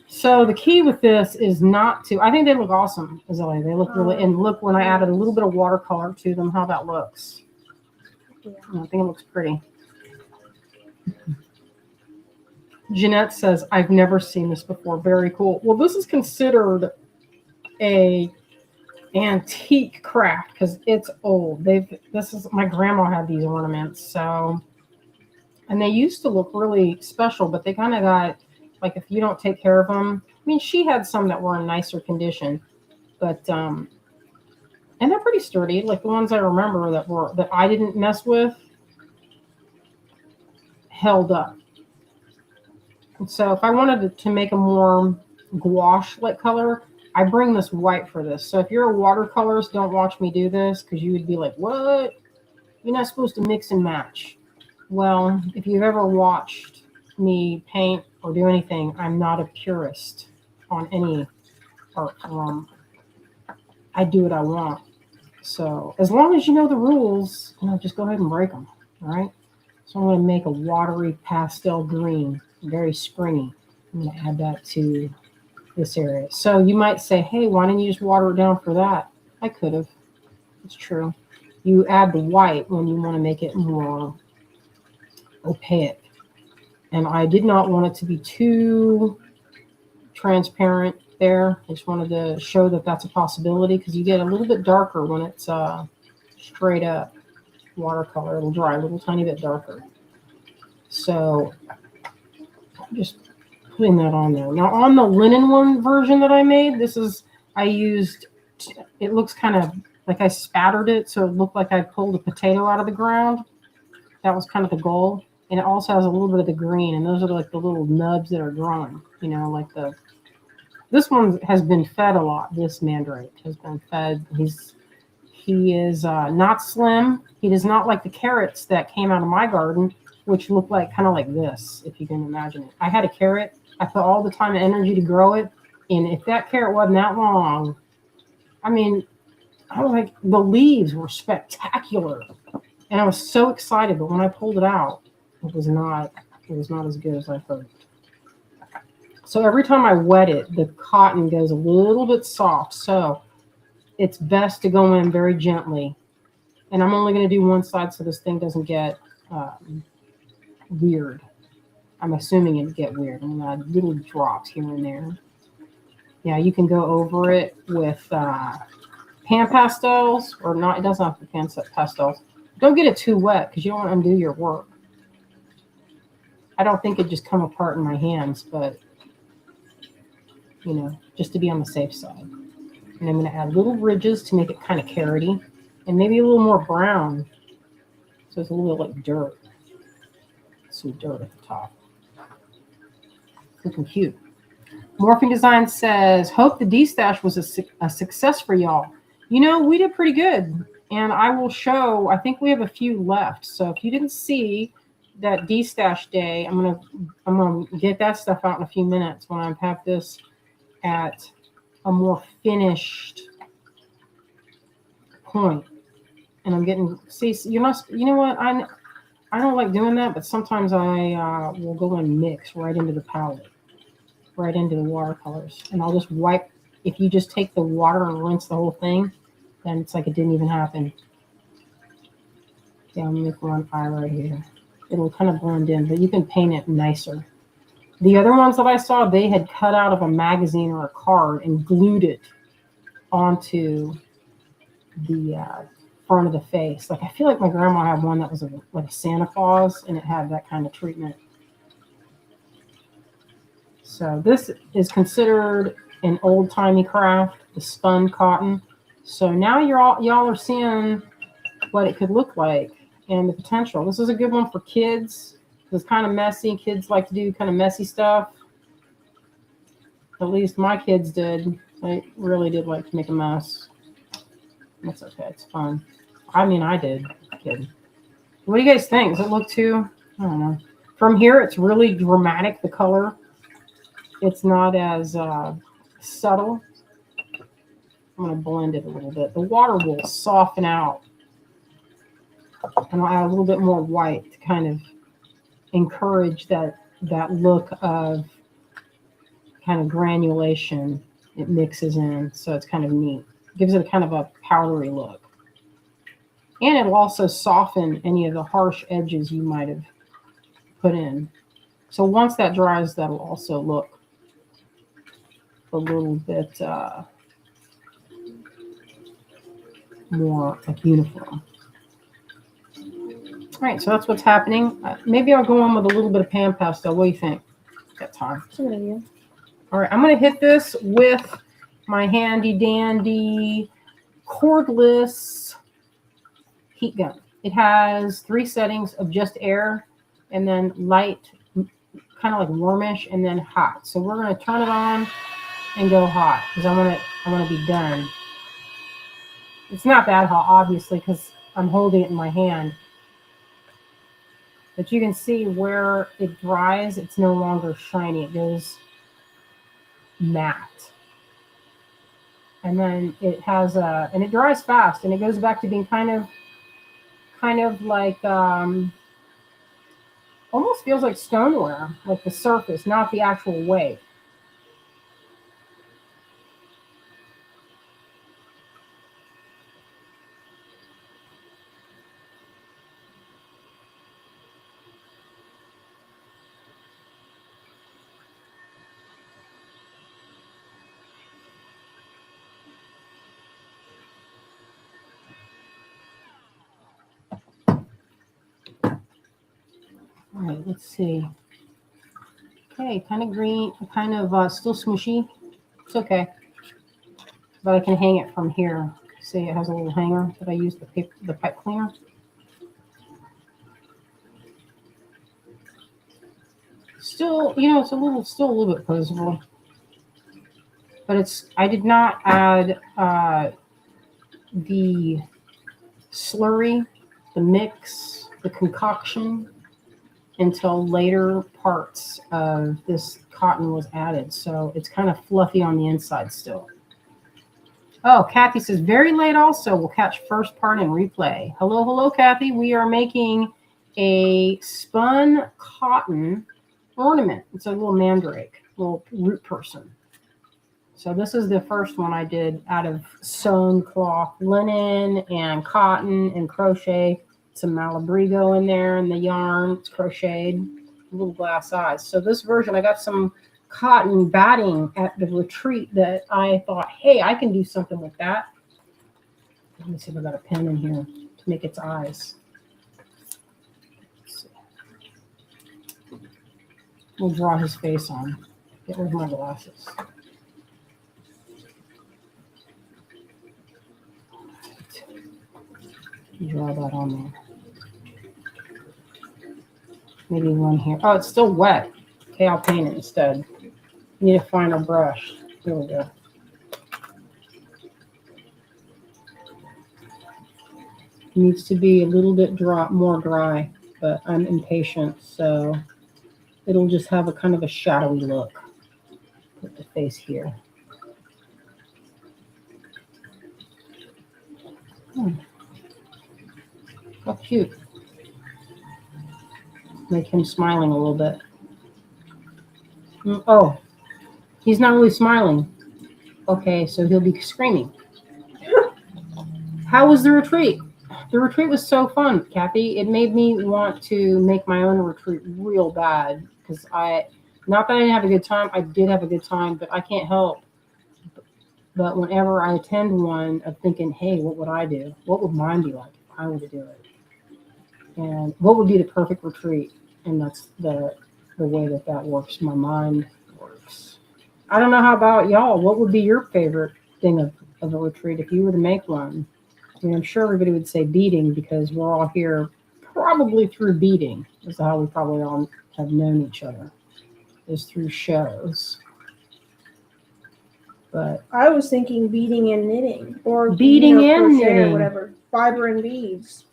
So the key with this is not to, I think they look awesome, Azalea. They look really, and look when I added a little bit of watercolor to them, how that looks. Yeah. I think it looks pretty. Jeanette says, I've never seen this before. Very cool. Well, this is considered a antique craft because it's old. My grandma had these ornaments, so. And they used to look really special, but they kind of got, like, if you don't take care of them. I mean, she had some that were in nicer condition, but, and they're pretty sturdy. Like the ones I remember that I didn't mess with held up. And so if I wanted to make a more gouache-like color, I bring this white for this. So if you're a watercolorist, don't watch me do this because you would be like, what? You're not supposed to mix and match. Well, if you've ever watched me paint or do anything, I'm not a purist on any art form. I do what I want. So as long as you know the rules, just go ahead and break them. All right. So I'm going to make a watery pastel green, very springy. I'm going to add that to this area. So you might say, hey, why didn't you just water it down for that? I could have. It's true. You add the white when you want to make it more opaque. And I did not want it to be too transparent there. I just wanted to show that that's a possibility because you get a little bit darker when it's straight up watercolor. It'll dry a little tiny bit darker. So I'm just putting that on there. Now on the linen one version that I made, it looks kind of like I spattered it so it looked like I pulled a potato out of the ground. That was kind of the goal. And it also has a little bit of the green, and those are like the little nubs that are growing, this one has been fed a lot. This mandrake has been fed. He is not slim. He does not like the carrots that came out of my garden, which look kind of like this, if you can imagine it. I had a carrot. I put all the time and energy to grow it. And if that carrot wasn't that long, I was like, the leaves were spectacular. And I was so excited. But when I pulled it out, it was not as good as I hoped. So every time I wet it, the cotton goes a little bit soft. So it's best to go in very gently. And I'm only going to do one side so this thing doesn't get weird. I'm assuming it'd get weird. I'm going to add little drops here and there. Yeah, you can go over it with pan pastels or not. It doesn't have to be pan pastels. Don't get it too wet because you don't want to undo your work. I don't think it'd just come apart in my hands, but just to be on the safe side. And I'm going to add little ridges to make it kind of carroty and maybe a little more brown. So it's a little bit like dirt. Some dirt at the top. Looking cute. Morphing Design says, hope the D-Stash was a success for y'all. We did pretty good. And I will show, I think we have a few left. So if you didn't see that D-Stash day, I'm gonna get that stuff out in a few minutes when I have this at a more finished point. And I'm getting, you're not, you know what, I don't like doing that, but sometimes I will go and mix right into the palette, right into the watercolors. And I'll just wipe, if you just take the water and rinse the whole thing, then it's like it didn't even happen. Okay, I'm gonna make one eye right here. It'll kind of blend in, but you can paint it nicer. The other ones that I saw, they had cut out of a magazine or a card and glued it onto the front of the face. Like I feel like my grandma had one that was like a Santa Claus, and it had that kind of treatment. So this is considered an old-timey craft, the spun cotton. So now y'all are seeing what it could look like and the potential. This is a good one for kids. It's kind of messy. Kids like to do kind of messy stuff. At least my kids did. They really did like to make a mess. That's okay. It's fun. I did. Kid. What do you guys think? Does it look too? I don't know. From here, it's really dramatic, the color. It's not as subtle. I'm going to blend it a little bit. The water will soften out. And I'll add a little bit more white to kind of encourage that look of kind of granulation. It mixes in, so it's kind of neat. Gives it a kind of a powdery look. And it'll also soften any of the harsh edges you might have put in. So once that dries, that'll also look a little bit more like uniform. All right, so that's what's happening. Maybe I'll go on with a little bit of pan pastel. What do you think? Got time. That's a good idea. All right, I'm going to hit this with my handy dandy cordless heat gun. It has 3 settings of just air and then light, kind of like warmish, and then hot. So we're going to turn it on and go hot because I want to be done. It's not that hot, obviously, because I'm holding it in my hand. But you can see where it dries, it's no longer shiny. It goes matte. And then it has and it dries fast, and it goes back to being kind of like, almost feels like stoneware, like the surface, not the actual weight. All right, let's see. Okay, kind of green, kind of still smushy. It's okay. But I can hang it from here. See, it has a little hanger that I use the pipe cleaner. Still, it's still a little bit posable. But I did not add the slurry, the mix, the concoction until later parts of this cotton was added. So it's kind of fluffy on the inside still. Oh, Kathy says, very late also. We'll catch first part in replay. Hello, Kathy. We are making a spun cotton ornament. It's a little mandrake, little root person. So this is the first one I did out of sewn cloth, linen and cotton and crochet. Some Malabrigo in there and the yarn. It's crocheted, little glass eyes. So this version, I got some cotton batting at the retreat that I thought, hey, I can do something with that. Let me see if I got a pen in here to make its eyes. We'll draw his face on. Get rid of my glasses. Draw that on there. Maybe one here. Oh, it's still wet. Okay, I'll paint it instead. Need a finer brush. Here we go. It needs to be a little bit more dry, but I'm impatient, so it'll just have a kind of a shadowy look. Put the face here. How cute. Make him smiling a little bit. Oh, he's not really smiling. Okay, so he'll be screaming. How was the retreat? The retreat was so fun, Kathy. It made me want to make my own retreat real bad because not that I didn't have a good time. I did have a good time, but I can't help. But whenever I attend one, I'm thinking, hey, what would I do? What would mine be like if I were to do it? And what would be the perfect retreat? And that's the way that works. My mind works. I don't know how about y'all. What would be your favorite thing of a retreat if you were to make one? I mean, I'm sure everybody would say beading because we're all here probably through beading. This is how we probably all have known each other, is through shows. But I was thinking beading and knitting, or beading and crochet knitting, or whatever. Fiber and beads.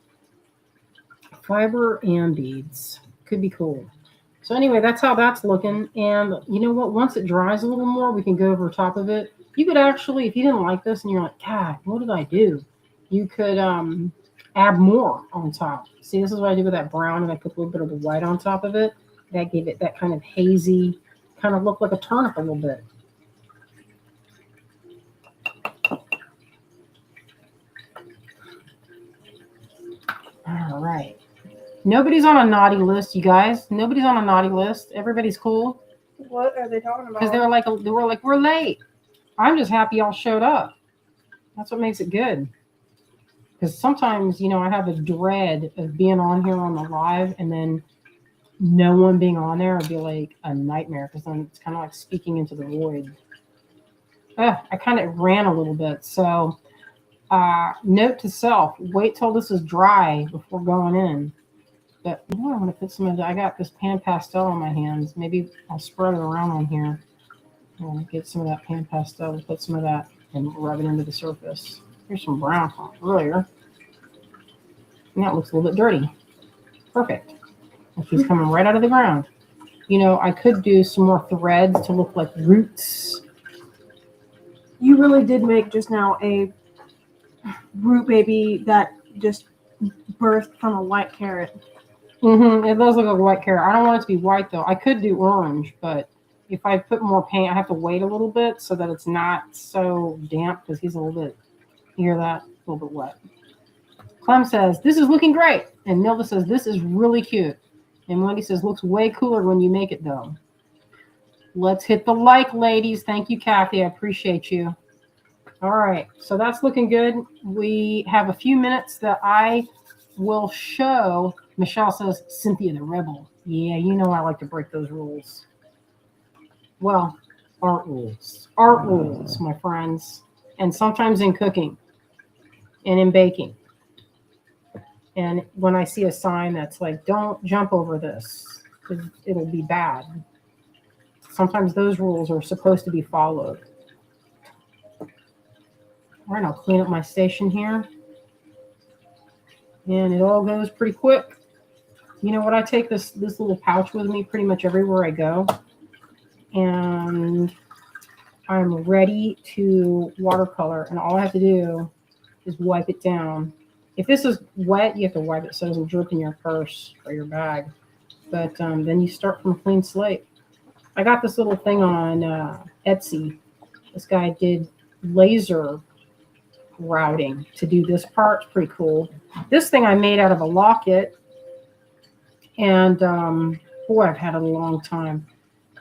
Fiber and beads could be cool. So anyway, that's how that's looking. And you know what? Once it dries a little more, we can go over top of it. You could actually, if you didn't like this and you're like, God, what did I do? You could add more on top. See, this is what I did with that brown, and I put a little bit of the white on top of it. That gave it that kind of hazy, kind of looked like a turnip a little bit. All right. Nobody's on a naughty list, you guys. Nobody's on a naughty list. Everybody's cool. What are they talking about? Because they were like, we're late. I'm just happy y'all showed up. That's what makes it good. Because sometimes, I have a dread of being on here on the live and then no one being on there would be like a nightmare because then it's kind of like speaking into the void. I kind of ran a little bit. So note to self, wait till this is dry before going in. But I'm going to put some of I got this pan pastel on my hands. Maybe I'll spread it around on here. I'll get some of that pan pastel, put some of that and rub it into the surface. Here's some brown from earlier. And that looks a little bit dirty. Perfect. And she's coming right out of the ground. You know, I could do some more threads to look like roots. You really did make just now a root baby that just birthed from a white carrot. It does look like a white carrot. I don't want it to be white though. I could do orange, but if I put more paint, I have to wait a little bit so that it's not so damp because he's a little bit, you hear that? A little bit wet. Clem says, this is looking great. And Nilda says, this is really cute. And Wendy says, looks way cooler when you make it though. Let's hit the like, ladies. Thank you, Kathy. I appreciate you. All right. So that's looking good. We have a few minutes that I will show. Michelle says, Cynthia the Rebel. Yeah, you know I like to break those rules. Well, art rules. Art rules, my friends. And sometimes in cooking and in baking. And when I see a sign that's like, don't jump over this, it'll be bad. Sometimes those rules are supposed to be followed. All right, I'll clean up my station here. And it all goes pretty quick. You know what? I take this little pouch with me pretty much everywhere I go. And I'm ready to watercolor. And all I have to do is wipe it down. If this is wet, you have to wipe it so it doesn't drip in your purse or your bag. But then you start from a clean slate. I got this little thing on Etsy. This guy did laser routing to do this part. It's pretty cool. This thing I made out of a locket. And boy, I've had it a long time.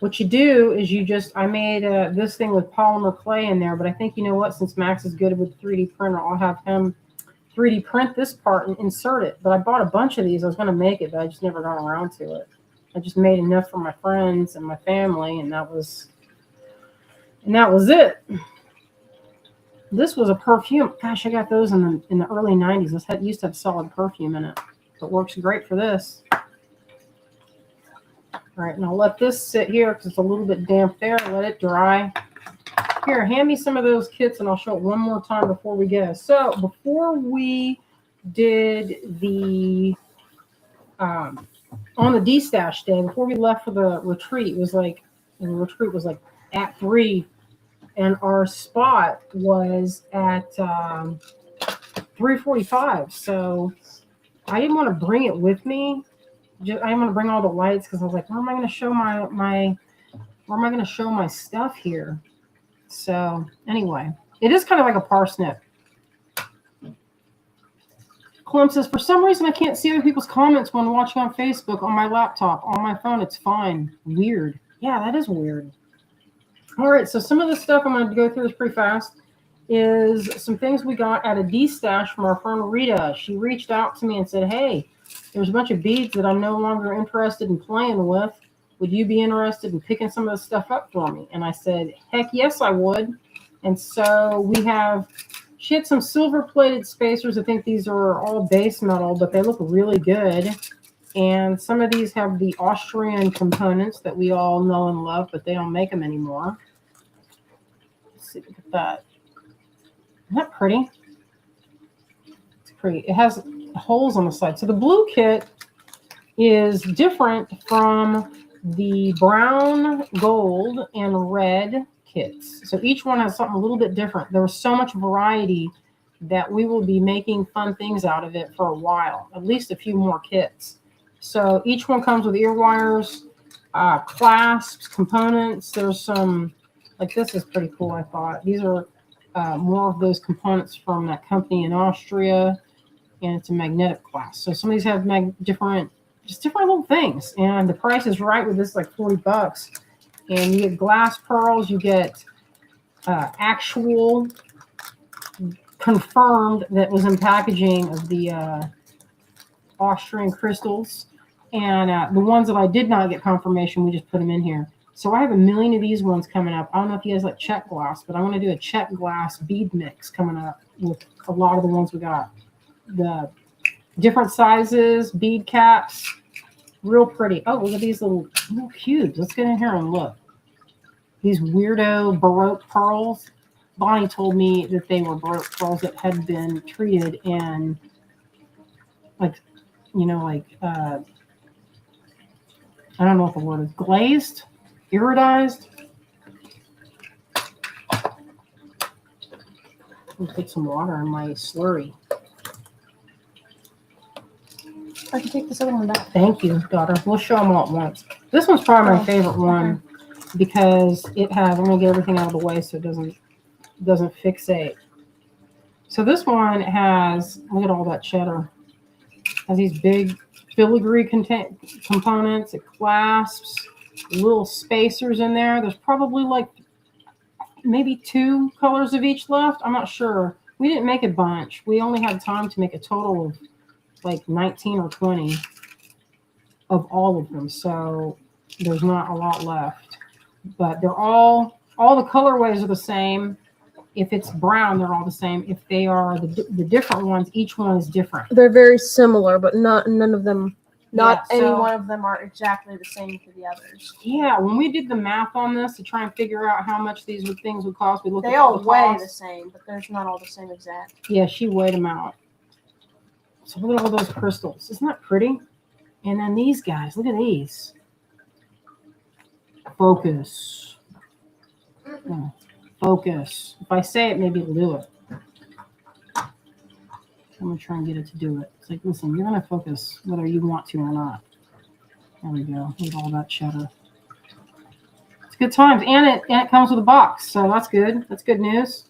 What you do is I made this thing with polymer clay in there, but I think, you know what, since Max is good with 3D printer, I'll have him 3D print this part and insert it. But I bought a bunch of these. I was going to make it, but I just never got around to it. I just made enough for my friends and my family, and that was it. This was a perfume. Gosh, I got those in the early 90s. This used to have solid perfume in it. So it works great for this. All right, and I'll let this sit here because it's a little bit damp there. Let it dry. Here, hand me some of those kits, and I'll show it one more time before we go. So before we did the on the D-Stash day, before we left for the retreat, it was like, and the retreat was like at 3, and our spot was at 3:45. So I didn't want to bring it with me. I didn't want to bring all the lights because I was like, where am I going to show my stuff here? So anyway, it is kind of like a parsnip. Clem says, for some reason, I can't see other people's comments when watching on Facebook on my laptop. On my phone, it's fine. Weird. Yeah, that is weird. All right, so some of the stuff I'm going to go through is pretty fast. Is some things we got at a D-Stash from our friend Rita. She reached out to me and said, hey, there's a bunch of beads that I'm no longer interested in playing with. Would you be interested in picking some of the stuff up for me? And I said, heck yes, I would. And so she had some silver-plated spacers. I think these are all base metal, but they look really good. And some of these have the Austrian components that we all know and love, but they don't make them anymore. Let's see, look at that. Isn't that pretty? It's pretty. It has holes on the side. So the blue kit is different from the brown, gold, and red kits. So each one has something a little bit different. There's so much variety that we will be making fun things out of it for a while, at least a few more kits. So each one comes with ear wires, clasps, components. There's some, like this is pretty cool, I thought. These are more of those components from that company in Austria, and it's a magnetic clasp. So some of these have different little things, and the price is right with this, like $40. And you get glass pearls, you get actual confirmed that was in packaging of the Austrian crystals, and the ones that I did not get confirmation, we just put them in here. So I have a million of these ones coming up. I don't know if you guys like check glass, but I want to do a check glass bead mix coming up with a lot of the ones we got. The different sizes, bead caps, real pretty. Oh, look at these little cubes. Let's get in here and look. These weirdo Baroque pearls. Bonnie told me that they were Baroque pearls that had been treated in like, I don't know what the word is, glazed, iridized. I'll put some water in my slurry. I can take this other one back. Thank you, daughter. We'll show them all at once. This one's probably my favorite one because it has, I'm going to get everything out of the way so it doesn't fixate. So this one has, look at all that cheddar. Has these big filigree components. It clasps, little spacers in there. There's probably like maybe 2 colors of each left. I'm not sure. We didn't make a bunch. We only had time to make a total of like 19 or 20 of all of them. So there's not a lot left. But they're all the colorways are the same. If it's brown, they're all the same. If they are the different ones, each one is different. They're very similar, but none of them, any so, one of them are exactly the same to the others. Yeah, when we did the math on this to try and figure out how much these things would cost, we looked at They all all the weigh costs. the same, but there's not all the same exact. Yeah, she weighed them out. So look at all those crystals. Isn't that pretty? And then these guys, look at these. Focus. Oh, focus. If I say it, maybe it'll do it. I'm going to try and get it to do it. It's like, listen, you're going to focus whether you want to or not. There we go. Look at all that cheddar. It's good times. And it comes with a box, so that's good. That's good news.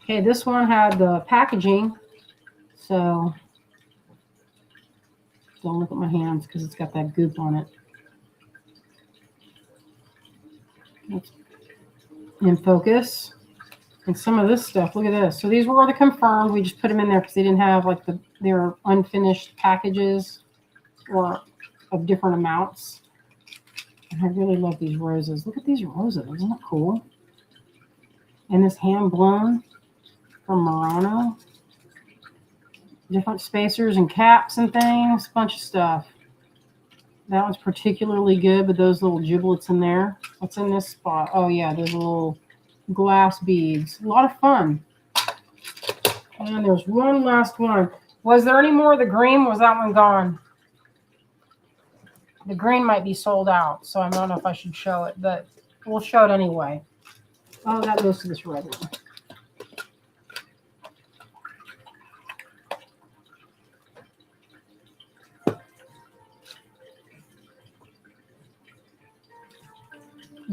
Okay, this one had the packaging, so don't look at my hands because it's got that goop on it. It's in focus. And some of this stuff, look at this. So these were the confirmed. We just put them in there because they didn't have like their unfinished packages or of different amounts. And I really love these roses. Look at these roses. Isn't that cool? And this hand blown from Murano. Different spacers and caps and things. Bunch of stuff. That one's particularly good, but those little giblets in there. What's in this spot? Oh, yeah, those little glass beads. A lot of fun. And there's one last one. Was there any more of the green? Was that one gone? The green might be sold out, so I don't know if I should show it, but we'll show it anyway. Oh, that goes to this red one.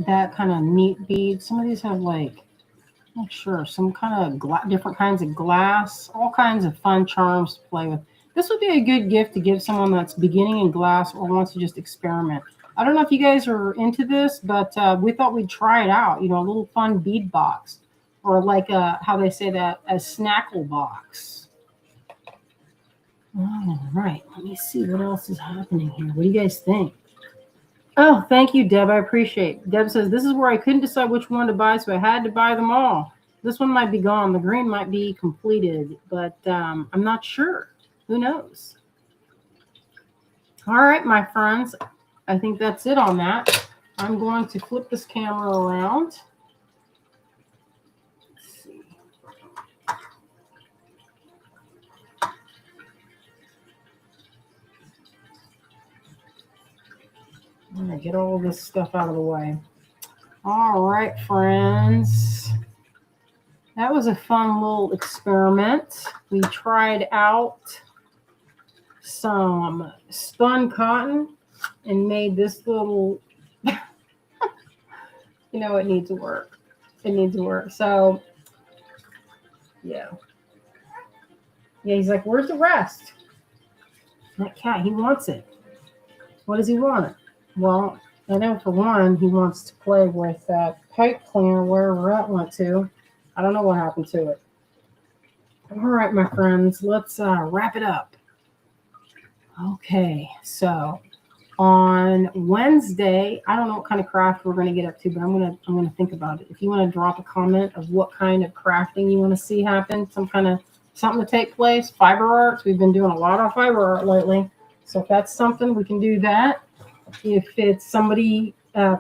That kind of neat bead. Some of these have like, I'm not sure, some kind of different kinds of glass, all kinds of fun charms to play with. This would be a good gift to give someone that's beginning in glass or wants to just experiment. I don't know if you guys are into this, but we thought we'd try it out. You know, a little fun bead box, or like how they say that, a snackle box. All right, let me see what else is happening here. What do you guys think? Oh, thank you, Deb. I appreciate it. Deb says, this is where I couldn't decide which one to buy, so I had to buy them all. This one might be gone. The green might be completed, but I'm not sure. Who knows? All right, my friends. I think that's it on that. I'm going to flip this camera around. Let's see. I'm going to get all this stuff out of the way. All right, friends. That was a fun little experiment. We tried out some spun cotton and made this little, you know, it needs to work. It needs to work. So, yeah. Yeah, he's like, where's the rest? That cat, he wants it. What does he want? Well, I know for one, he wants to play with that pipe cleaner wherever that went to. I don't know what happened to it. All right, my friends, let's wrap it up. Okay, so on Wednesday, I don't know what kind of craft we're going to get up to, but I'm gonna think about it. If you want to drop a comment of what kind of crafting you want to see happen, something to take place, fiber arts. We've been doing a lot of fiber art lately, so if that's something, we can do that. If it's somebody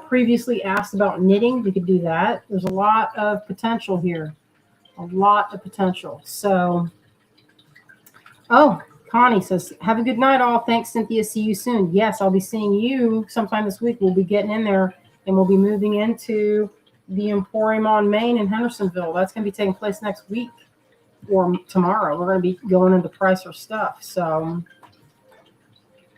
previously asked about knitting, we could do that. There's a lot of potential here. A lot of potential. So, oh, Connie says, have a good night, all. Thanks, Cynthia. See you soon. Yes, I'll be seeing you sometime this week. We'll be getting in there and we'll be moving into the Emporium on Main in Hendersonville. That's going to be taking place next week or tomorrow. We're going to be going into price or stuff. So,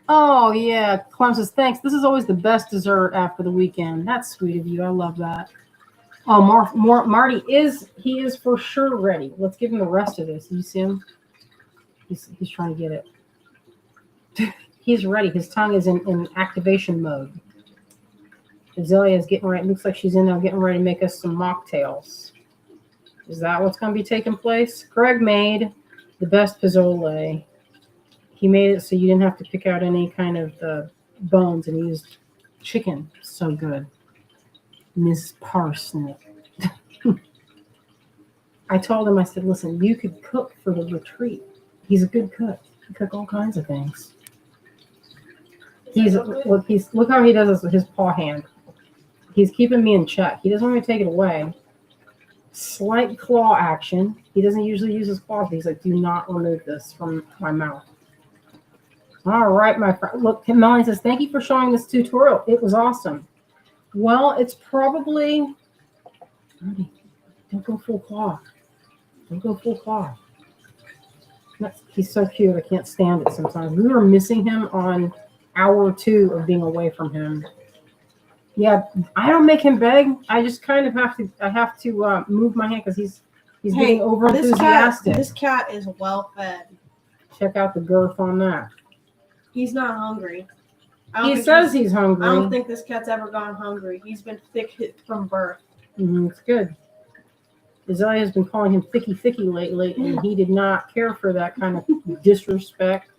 oh, yeah. Clem says, thanks. This is always the best dessert after the weekend. That's sweet of you. I love that. Oh, Marty is for sure ready. Let's give him the rest of this. You see him? He's trying to get it. He's ready. His tongue is in activation mode. Azalea is getting ready. Looks like she's in there getting ready to make us some mocktails. Is that what's going to be taking place? Greg made the best pozole. He made it so you didn't have to pick out any kind of bones, and he used chicken. So good. Miss Parsnip. I told him, I said, listen, you could cook for the retreat. He's a good cook. He cook all kinds of things. Look how he does this with his paw hand. He's keeping me in check. He doesn't want me to take it away. Slight claw action. He doesn't usually use his claws. He's like, do not remove this from my mouth. All right, my friend. Look, Melanie says, thank you for showing this tutorial. It was awesome. Well, it's probably, don't go full claw. Don't go full claw. He's so cute. I can't stand it sometimes. We were missing him on hour 2 of being away from him. Yeah, I don't make him beg. I just kind of have to move my hand because he's getting over enthusiastic. This cat is well fed. Check out the girth on that. He's not hungry. He says he's hungry. I don't think this cat's ever gone hungry. He's been thick from birth. It's good. Azalea has been calling him thicky lately, and he did not care for that kind of disrespect.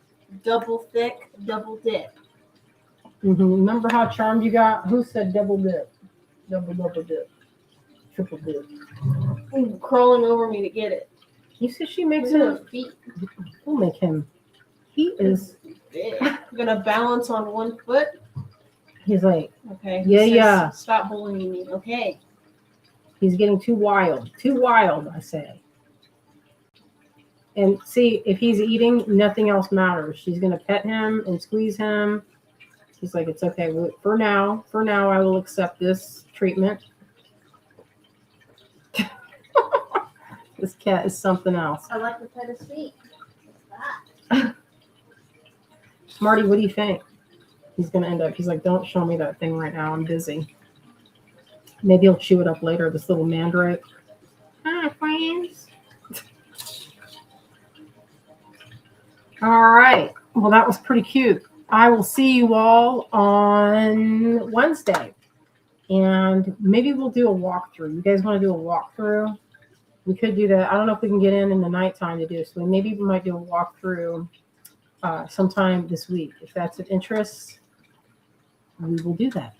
Double thick, double dip. Remember how charmed you got? Who said double dip? Double dip. Triple dip. Crawling over me to get it. You said she makes him. We'll make him. He is. I'm gonna balance on one foot. He's like, okay. Yeah. Stop bullying me. Okay. He's getting too wild. Too wild, I say. And see, if he's eating, nothing else matters. She's gonna pet him and squeeze him. He's like, it's okay. For now, I will accept this treatment. This cat is something else. I like to pet his feet. What's that? Marty, what do you think? He's going to end up, he's like, don't show me that thing right now. I'm busy. Maybe he'll chew it up later, this little mandrake. Hi, friends. All right. Well, that was pretty cute. I will see you all on Wednesday. And maybe we'll do a walkthrough. You guys want to do a walkthrough? We could do that. I don't know if we can get in the nighttime to do so. Maybe we might do a walkthrough sometime this week. If that's of interest, we will do that.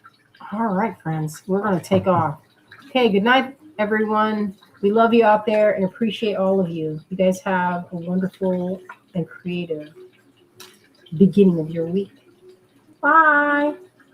All right, friends. We're going to take off. Okay, good night, everyone. We love you out there and appreciate all of you. You guys have a wonderful and creative beginning of your week. Bye.